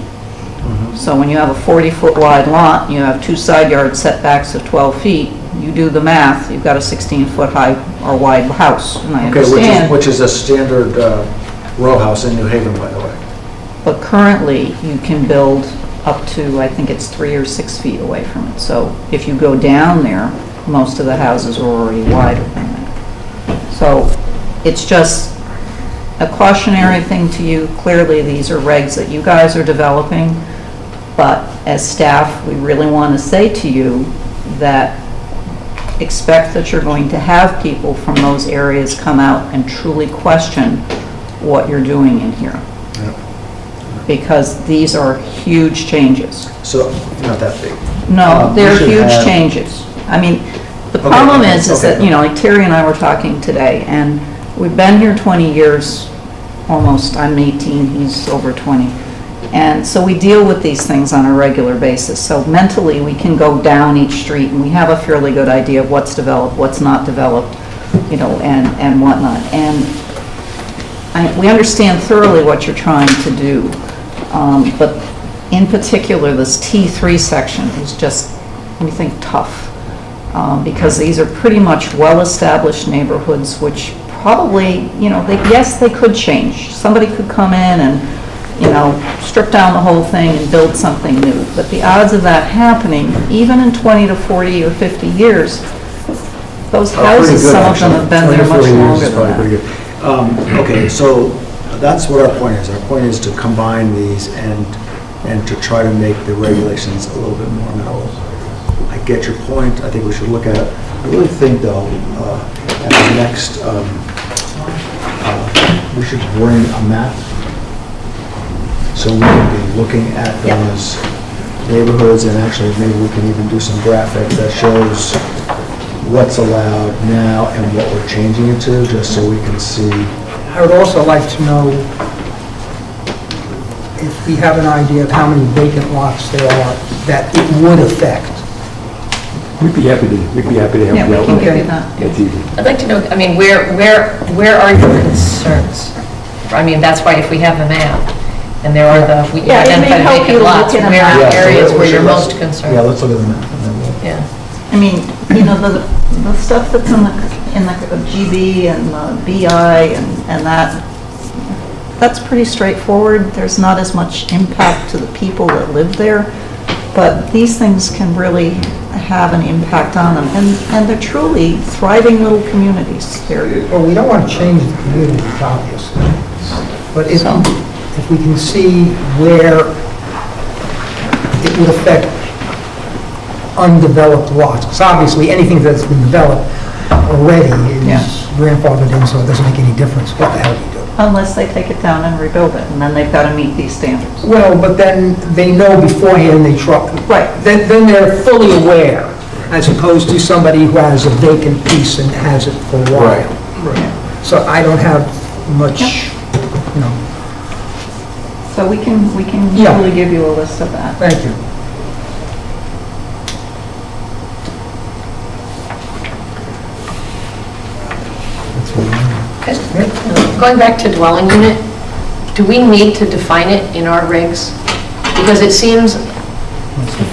So when you have a 40-foot wide lot, you have 2 side yard setbacks of 12 feet, you do the math, you've got a 16-foot high or wide house, and I Okay, understand. which is a standard row house in New Haven, by the way. But currently, you can build up to, I think it's 3 or 6 feet away from it. So if you go down there, most of the houses are already wider than that. So it's just a cautionary thing to you. Clearly, these are regs that you guys are developing, but as staff, we really want to say to you that expect that you're going to have people from those areas come out and truly question what you're doing in here. Because these are huge changes. So, not that big. No, We they're should huge have- changes. I mean, the Okay, problem okay, is okay. that, you know, like Terry and I were talking today, and we've been here 20 years, almost. I'm 18, he's over 20. And so we deal with these things on a regular basis. So mentally, we can go down each street, and we have a fairly good idea of what's developed, what's not developed, you know, and whatnot. And we understand thoroughly what you're trying to do. But in particular, this T3 section is just, we think, tough. Because these are pretty much well-established neighborhoods, which probably, you know, yes, they could change. Somebody could come in and, you know, strip down the whole thing and build something new. But the odds of that happening, even in 20 to 40 or 50 years, those houses, some of them have been there much longer than that. Okay, so that's what our point is. Our point is to combine these and to try to make the regulations a little bit more amenable. I get your point. I think we should look at it. I really think, though, at the next, we should bring a map so we can be looking at those neighborhoods, and actually maybe we can even do some graphics that shows what's allowed now and what we're changing it to, just so we can see. I would also like to know if we have an idea of how many vacant lots there are that it would affect. We'd be happy to help you Yeah, out. we can with give that. you that. That's easy. I'd like to know, I mean, where are your concerns? I mean, that's why if we have a map, and there are we Yeah, it may identify help you vacant lots, look at a where map. are so areas we where should- you're let's- most concerned? Yeah, let's look at the map, and then we'll. Yeah. I mean, you know, the stuff that's in the GB and the BI and that's pretty straightforward. There's not as much impact to the people that live there, but these things can really have an impact on them. And they're truly thriving little communities. Well, we don't want to change the community, obviously. But if we can see where it would affect undeveloped lots, because obviously anything that's been developed already Yeah. is grandfathered in, so it doesn't make any difference what the hell you do. Unless they take it down and rebuild it, and then they've got to meet these standards. Well, but then they know beforehand they try. Right. Then they're fully aware, as opposed to somebody who has a vacant piece and has it for a while. Right. So I don't have much, you know, So we can Yeah. totally give you a list of that. thank you. Going back to dwelling unit, do we need to define it in our regs? Because it seems, I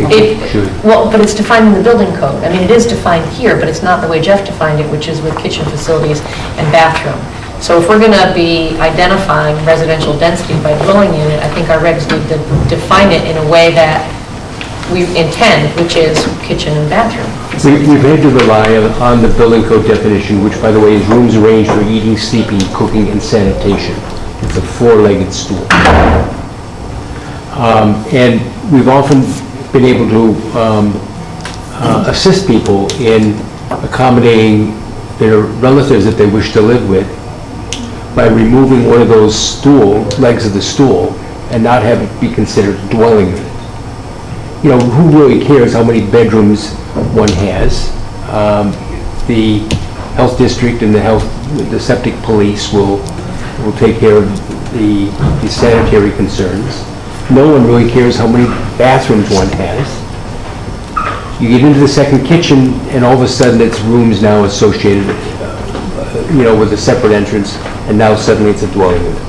think we should. well, but it's defined in the building code. I mean, it is defined here, but it's not the way Jeff defined it, which is with kitchen facilities and bathroom. So if we're going to be identifying residential density by dwelling unit, I think our regs need to define it in a way that we intend, which is kitchen and bathroom. We've had to rely on the building code definition, which, by the way, is rooms arranged for eating, sleeping, cooking, and sanitation. It's a four-legged stool. And we've often been able to assist people in accommodating their relatives that they wish to live with by removing one of those legs of the stool and not have it be considered a dwelling unit. You know, who really cares how many bedrooms one has? The health district and the septic police will take care of the sanitary concerns. No one really cares how many bathrooms one has. You get into the second kitchen, and all of a sudden it's rooms now associated, with a separate entrance, and now suddenly it's a dwelling unit.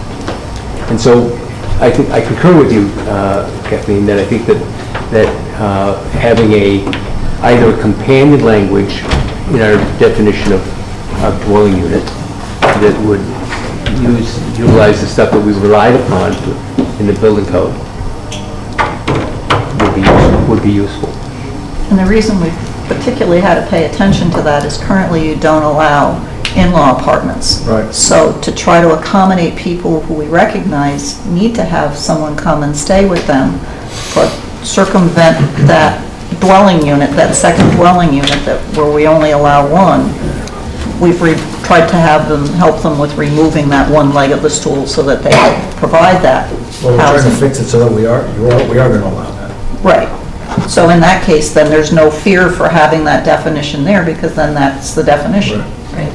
And so I think I concur with you, Kathleen, that I think that having either a companion language in our definition of dwelling unit that would utilize the stuff that we've relied upon in the building code would be useful. And the reason we particularly had to pay attention to that is currently you don't allow in-law apartments. Right. So to try to accommodate people who we recognize need to have someone come and stay with them, but circumvent that dwelling unit, that second dwelling unit where we only allow one, we've tried to have them, help them with removing that one leg of the stool so that they can provide that Well, we're trying to housing. fix it so that we are going to allow that. Right. So in that case, then there's no fear for having that definition there, because then that's the definition. Right. Right.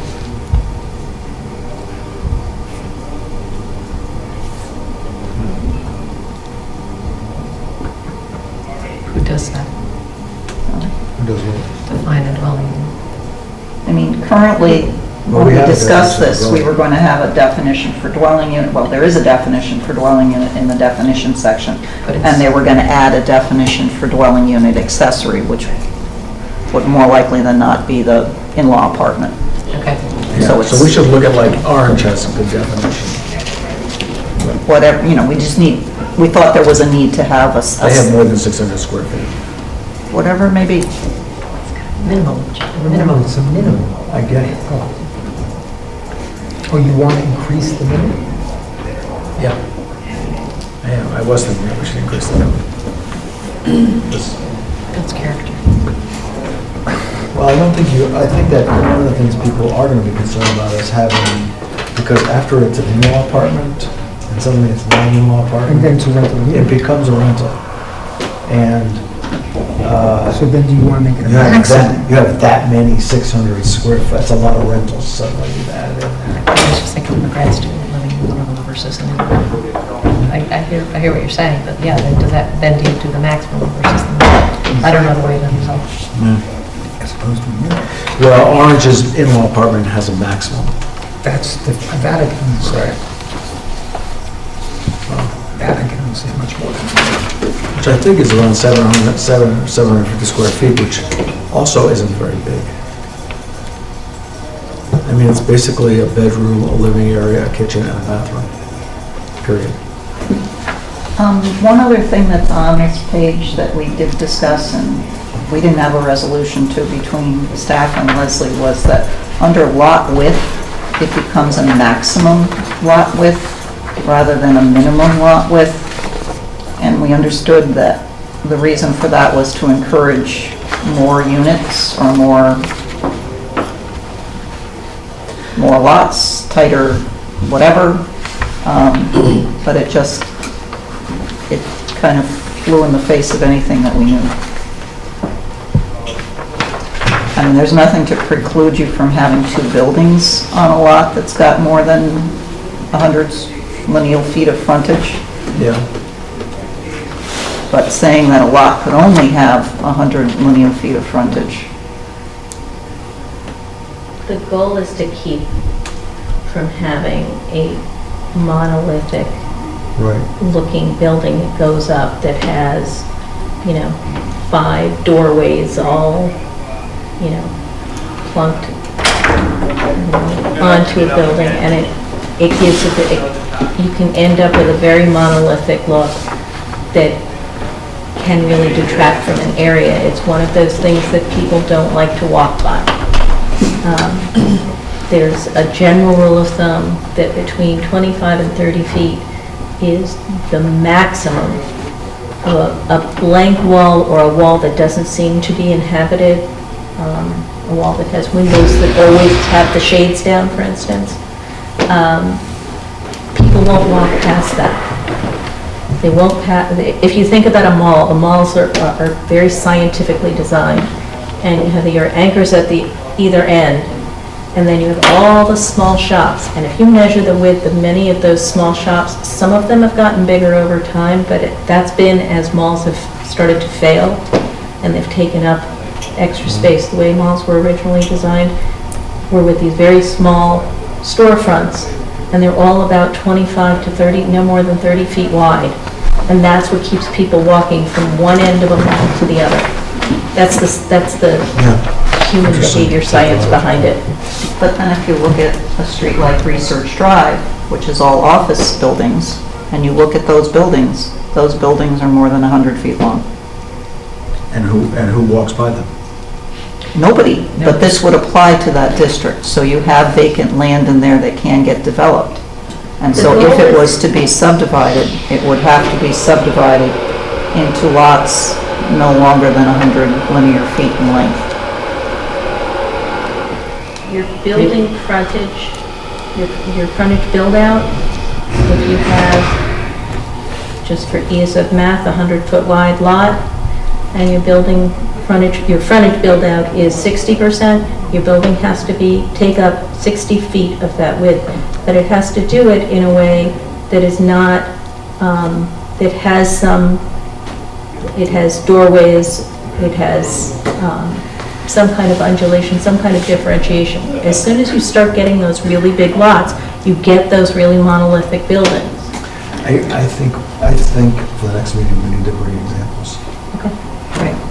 Who does that? Who does what? Define a dwelling unit? I mean, currently, Well, when we we have a discussed definition this, for we were going to have a definition for dwelling unit, well, there is a definition for dwelling unit in the definition section, But it's- and they were going to add a definition for dwelling unit accessory, which would more likely than not be the in-law apartment. Okay. Yeah, So so it's- we should look at, like, Orange has a good definition. Whatever, we just need, we thought there was a need to have They have more than 600 square feet. whatever it may be. Minimum. Minimum, it's a minimum. I get it. Oh, you want to increase the minimum? Yeah. I was thinking that we should increase the number. Builds character. Well, I think that one of the things people are going to be concerned about is having, because after it's an in-law apartment, and suddenly it's not an in-law And then apartment, it's a rental it unit. becomes a rental. And So then do you want to make it a you maximum? have that many 600 square foot, that's a lot of rentals suddenly you've added in there. I was just thinking of a grad student living in one versus another. I hear what you're saying, but yeah, then do you do the maximum versus the minimum? I don't know the way to resolve. As opposed to a minimum. Well, Orange's in-law apartment has a maximum. That's the Vatican's. Vatican's is much more than that. Which I think is around 750 square feet, which also isn't very big. I mean, it's basically a bedroom, a living area, a kitchen, and a bathroom, period. One other thing that's on this page that we did discuss, and we didn't have a resolution to between staff and Leslie, was that under lot width, it becomes a maximum lot width rather than a minimum lot width. And we understood that the reason for that was to encourage more units or more lots, tighter whatever, but it kind of flew in the face of anything that we knew. I mean, there's nothing to preclude you from having 2 buildings on a lot that's got more than 100 lineal feet of frontage, Yeah. but saying that a lot could only have 100 lineal feet of frontage. The goal is to keep from having a monolithic Right. looking building that goes up that has, 5 doorways all, plunked onto a building, and it gives you can end up with a very monolithic look that can really detract from an area. It's one of those things that people don't like to walk by. There's a general rule of thumb that between 25 and 30 feet is the maximum of a blank wall or a wall that doesn't seem to be inhabited, a wall that has windows that always have the shades down, for instance. People won't walk past that. They won't pass. If you think about a mall, the malls are very scientifically designed, and you have your anchors at the either end, and then you have all the small shops. And if you measure the width of many of those small shops, some of them have gotten bigger over time, but that's been as malls have started to fail, and they've taken up extra space. The way malls were originally designed were with these very small storefronts, and they're all about 25 to 30, no more than 30 feet wide. And that's what keeps people walking from one end of a mall to the other. That's the human behavior science behind it. But then if you look at a street like Research Drive, which is all office buildings, and you look at those buildings are more than 100 feet long. And who walks by them? Nobody, but this would apply to that district. So you have vacant land in there that can get developed. And so if it was to be subdivided, it would have to be subdivided into lots no longer than 100 linear feet in length. Your building frontage, your frontage build-out, if you have, just for ease of math, a 100-foot wide lot, and your frontage build-out is 60%, your building has to take up 60 feet of that width. But it has to do it in a way that is not, that has it has doorways, it has some kind of undulation, some kind of differentiation. As soon as you start getting those really big lots, you get those really monolithic buildings. I think for the next meeting, we need to bring examples.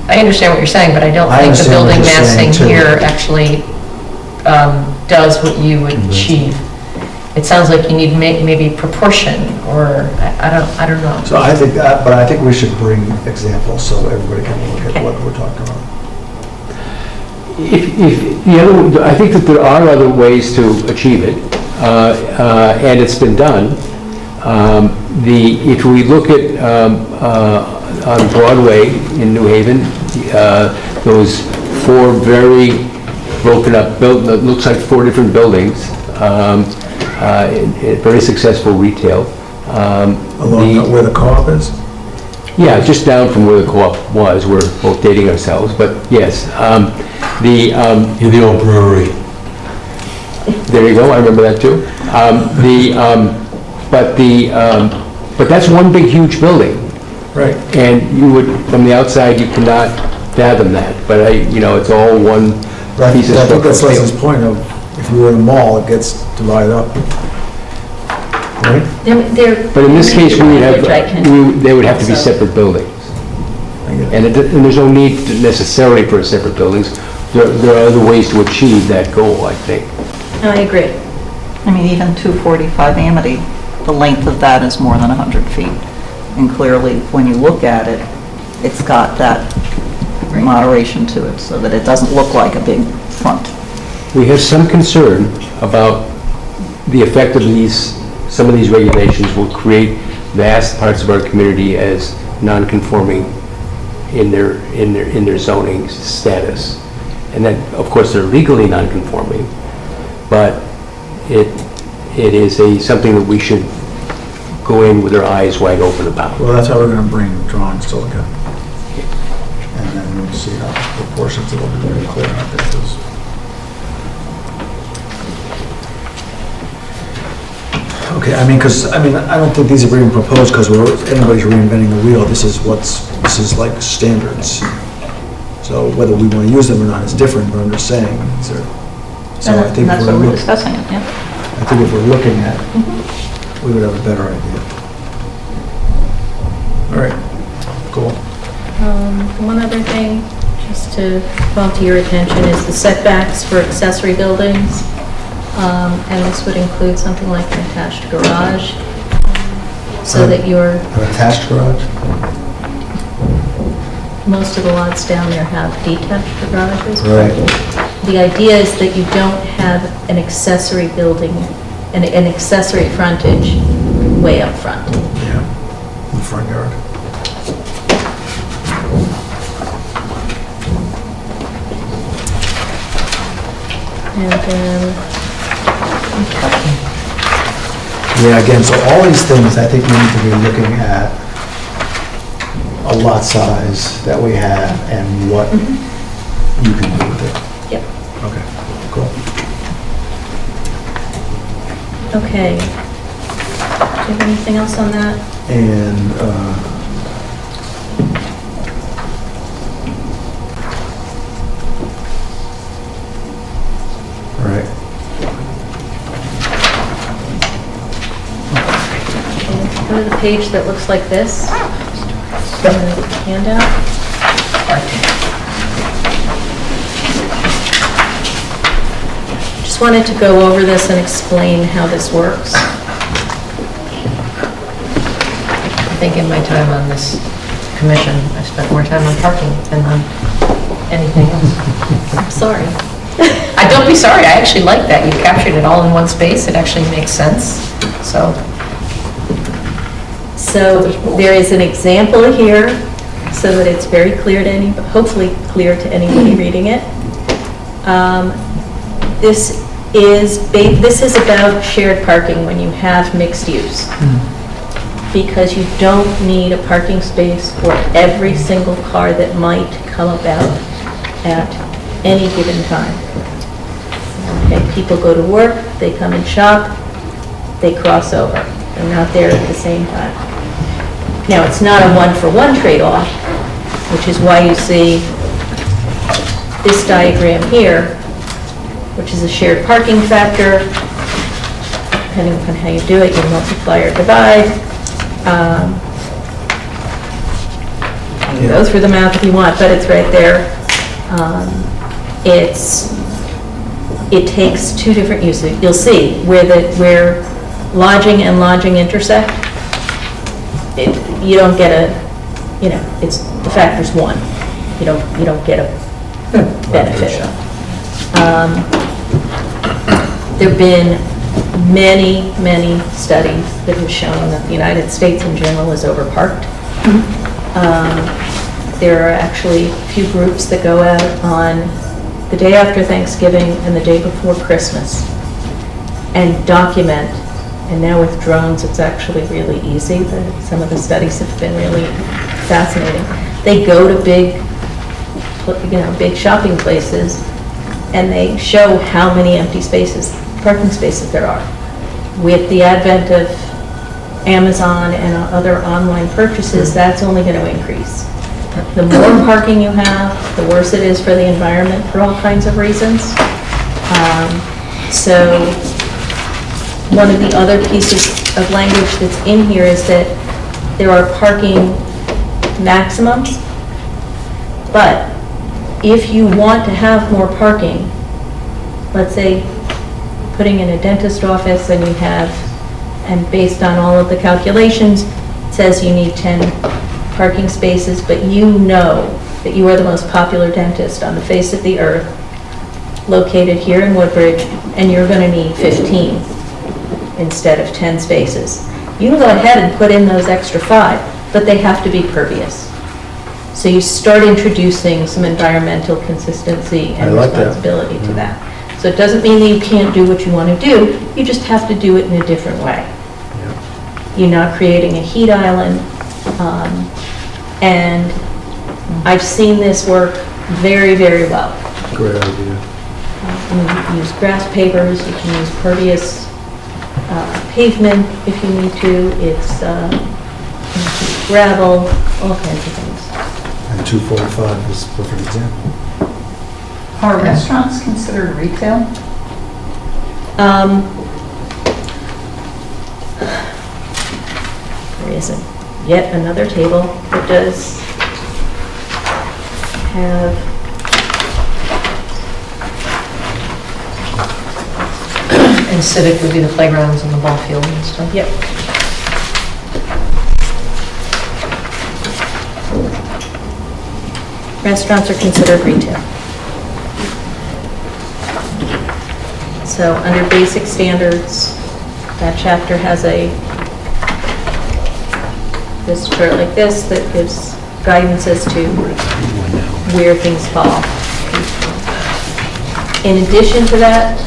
I understand what you're saying, but I don't I think the understand what building you're saying, massing too. here actually does what you would achieve. It sounds like you need maybe proportion, or I don't know. So I think we should bring examples so everybody can look at what we're talking about. I think that there are other ways to achieve it, and it's been done. If we look at on Broadway in New Haven, those 4 very broken up, it looks like 4 different buildings, very successful retail. Along where the co-op is? Yeah, just down from where the co-op was. We're both dating ourselves, but yes. The old brewery. There you go, I remember that too. But that's one big, huge building. Right. And you would, from the outside, you cannot fathom that, but it's all one piece of I think that's structural Leslie's steel. point of, if you were in a mall, it gets divided up. Right? But in this case, they would have to be Also- separate buildings. I get it. And there's no need necessarily for separate buildings. There are other ways to achieve that goal, I think. I agree. I mean, even 245 Amity, the length of that is more than 100 feet. And clearly, when you look at it, it's got that moderation to it, so that it doesn't look like a big front. We have some concern about the effect of some of these regulations will create vast parts of our community as non-conforming in their zoning status. And then, of course, they're legally non-conforming, but it is something that we should go in with our eyes wide open about. Well, that's how we're gonna bring drawings to look at. And then we'll see how proportions, it'll be very clear how this is. Okay, I mean, I don't think these are being proposed because anybody's reinventing the wheel. This is like standards. So whether we want to use them or not is different, but I'm just saying, so I think And that's if what we're we're looking, discussing, yeah. I think if we're looking at, we would have a better idea. All right, cool. One other thing, just to call to your attention, is the setbacks for accessory buildings. And this would include something like an attached garage, so that An attached garage? most of the lots down there have detached garages. Right. The idea is that you don't have an accessory building, an accessory frontage way up front. Yeah, in the front yard. And then, Yeah, again, so all these things, I think we need to be looking at a lot size that we have and what you can do with it. yep, Okay, cool. okay. Do you have anything else on that? And, all right. Go to the page that looks like this. Handout. Just wanted to go over this and explain how this works. I think in my time on this commission, I spent more time on parking than on anything else. I'm sorry. Don't be sorry, I actually like that. You captured it all in one space. It actually makes sense, so. So there is an example here, so that it's very clear to hopefully clear to anybody reading it. This is about shared parking when you have mixed use. Because you don't need a parking space for every single car that might come about at any given time. Okay, people go to work, they come and shop, they cross over. They're not there at the same time. Now, it's not a one-for-one trade-off, which is why you see this diagram here, which is a shared parking factor. Depending upon how you do it, you multiply or divide. You can go through the math if you want, but it's right there. It takes two different uses. You'll see where lodging and lodging intersect. You don't get it's, the factor's one. You don't get a benefit. There've been many, many studies that have shown that the United States in general is overparked. There are actually a few groups that go out on the day after Thanksgiving and the day before Christmas and document. And now with drones, it's actually really easy. Some of the studies have been really fascinating. They go to big shopping places, and they show how many empty spaces, parking spaces there are. With the advent of Amazon and other online purchases, that's only going to increase. The more parking you have, the worse it is for the environment for all kinds of reasons. So one of the other pieces of language that's in here is that there are parking maximums, but if you want to have more parking, let's say putting in a dentist office and and based on all of the calculations, it says you need 10 parking spaces, but you know that you are the most popular dentist on the face of the earth, located here in Woodbridge, and you're going to need 15 instead of 10 spaces. You can go ahead and put in those extra 5, but they have to be pervious. So you start introducing some environmental consistency I and like that. responsibility to that. So it doesn't mean that you can't do what you want to do, you just have to do it in a different way. You're not creating a heat island, and I've seen this work very, very well. Great idea. You can use grass pavers, you can use pervious pavement if you need to, it's gravel, all kinds of things. And 245 is a perfect example. Are restaurants considered retail? There isn't yet another table that does have, And civic would be the playgrounds and the ball field and stuff. yep. Restaurants are considered retail. So under basic standards, that chapter has this chart like this that gives guidance as to where things fall. In addition to that,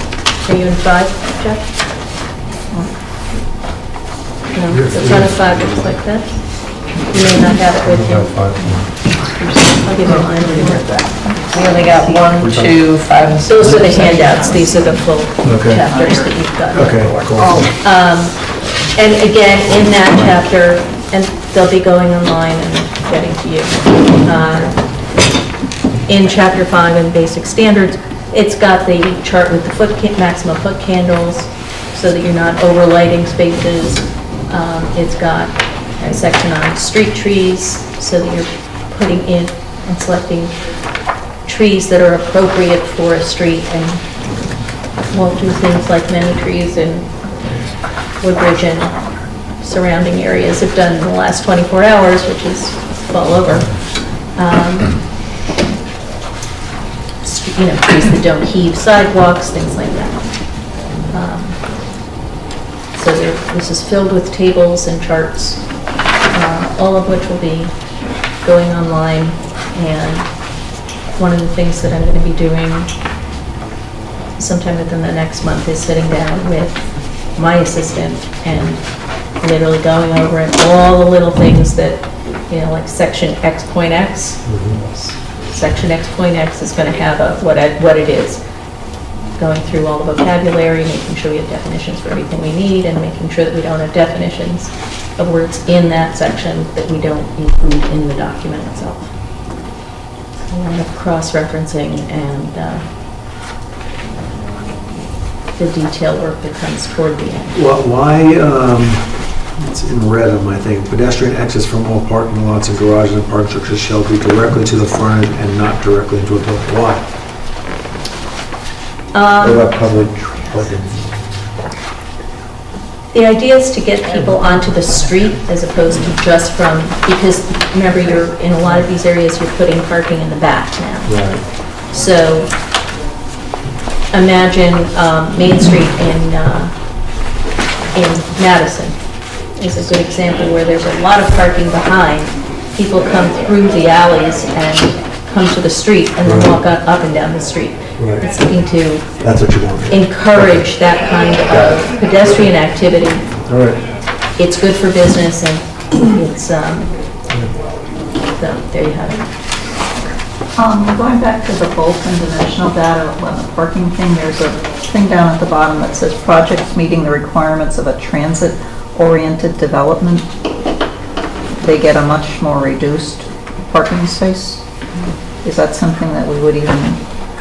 are you in 5, Jeff? No, the front of 5 looks like this. You may not have it with you. I'll give you mine when you have that. We only got 1, 2, 5, and 6. Those are the handouts, these are the full Okay. chapters that you've got. Okay, cool. And again, in that chapter, and they'll be going online and getting to you. In chapter 5 in basic standards, it's got the chart with the maximum foot candles, so that you're not overlighting spaces. It's got a section on street trees, so that you're putting in and selecting trees that are appropriate for a street and won't do things like many trees in Woodbridge and surrounding areas have done in the last 24 hours, which is fall over. Trees that don't heave sidewalks, things like that. So this is filled with tables and charts, all of which will be going online. And one of the things that I'm going to be doing sometime within the next month is sitting down with my assistant and literally going over it, all the little things that, like section X.X. Section X.X is going to have what it is. Going through all the vocabulary, making sure we have definitions for everything we need, and making sure that we don't have definitions of words in that section that we don't include in the document itself. A lot of cross-referencing and the detail work that comes toward the end. Well, why, it's in red on my thing, pedestrian access from all parking lots and garages and parking structures shall be directly to the front and not directly into a building. Why? What about public parking? The idea is to get people onto the street as opposed to just from, because remember, you're, in a lot of these areas, you're putting parking in the back now. Right. So imagine Main Street in Madison is a good example where there's a lot of parking behind. People come through the alleys and come to the street and then walk up and down the street. Right. It's looking to That's what you want. encourage that kind of pedestrian activity. All right. It's good for business and it's, so there you have it. Going back to the Bolton dimensional data on the parking thing, there's a thing down at the bottom that says projects meeting the requirements of a transit-oriented development. They get a much more reduced parking space. Is that something that we would even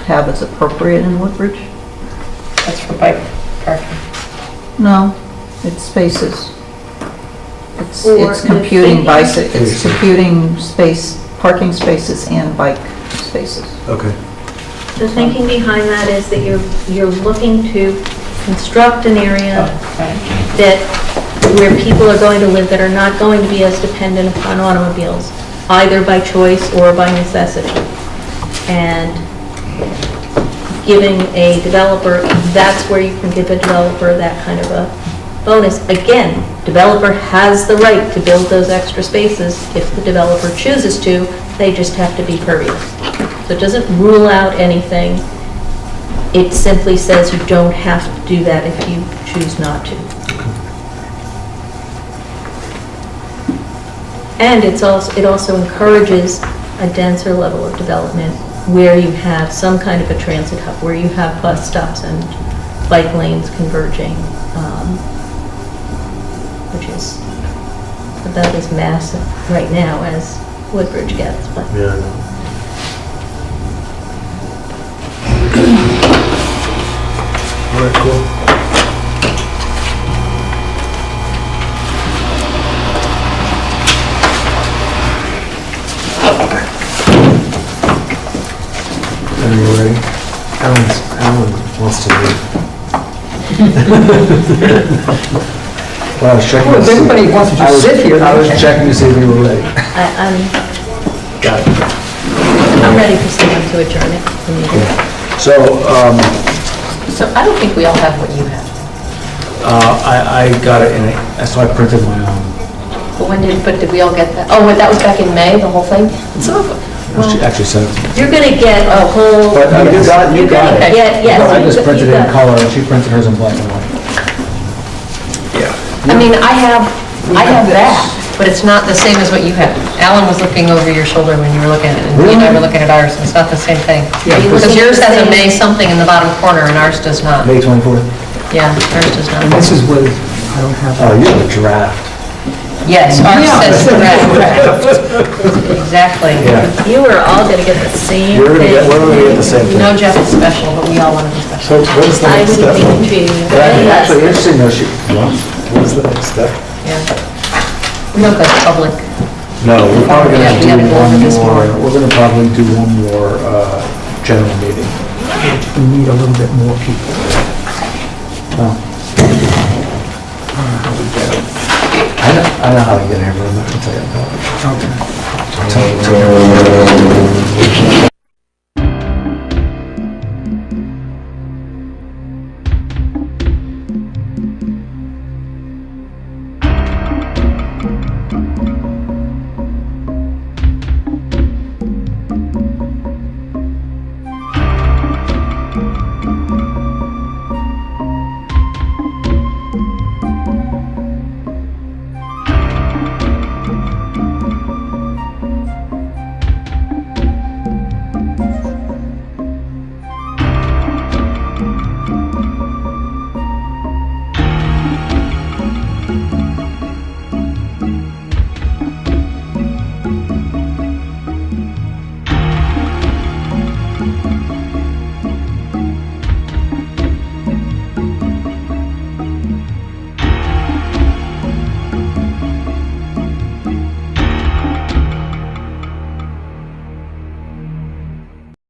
have as appropriate in Woodbridge? That's for bike parking. No, it's spaces. It's Or computing the it's computing parking spaces and bike spaces. Okay. The thinking behind that is that you're looking to construct an area that, where people are going to live that are not going to be as dependent upon automobiles, either by choice or by necessity. And giving a developer, that's where you can give a developer that kind of a bonus. Again, developer has the right to build those extra spaces if the developer chooses to, they just have to be pervious. So it doesn't rule out anything. It simply says you don't have to do that if you choose not to. And it also encourages a denser level of development where you have some kind of a transit hub, where you have bus stops and bike lanes converging, which is about as massive right now as Woodbridge gets, but. Yeah, I know. All right, cool. Are you ready? Alan wants to leave. Well, I was checking. Well, if to see- everybody wants to just I was- sit here, I was okay. checking to see if we were ready. I'm Got it. ready for someone to adjourn it. the meeting. So, So I don't think we all have what you have. I got it, so I printed my own. But did we all get that? Oh, wait, that was back in May, the whole thing? She actually sent it to me. You're gonna get a whole. But you got You're gonna it. get, yes. I just you printed it in got- color, and she printed hers in black and white. I mean, I have that, but it's not the same as what you have. Alan was looking over your shoulder when you were looking at it, and we and I were looking at ours, and it's not the same thing. Are you Because looking at yours the has a same- May something in the bottom corner, and ours does not. May 24th? Yeah, ours does And not. this is what, I don't have. Oh, you have a draft. Yes, ours Yeah, says it says draft. Exactly. Yeah. You are all gonna get the same We're thing. gonna get the same No, thing. Jeff is special, but we all want to be special. So what's the I next would step? be treating you Yeah, very actually, well. interesting though, what's the next step? Yeah. We don't go public. No, we're probably Yeah, gonna we gotta do go over one this more, more. we're gonna probably do one more, general meeting. We need a little bit more people. I know how to get here, but I'm not gonna tell you about it. Okay. Tell you.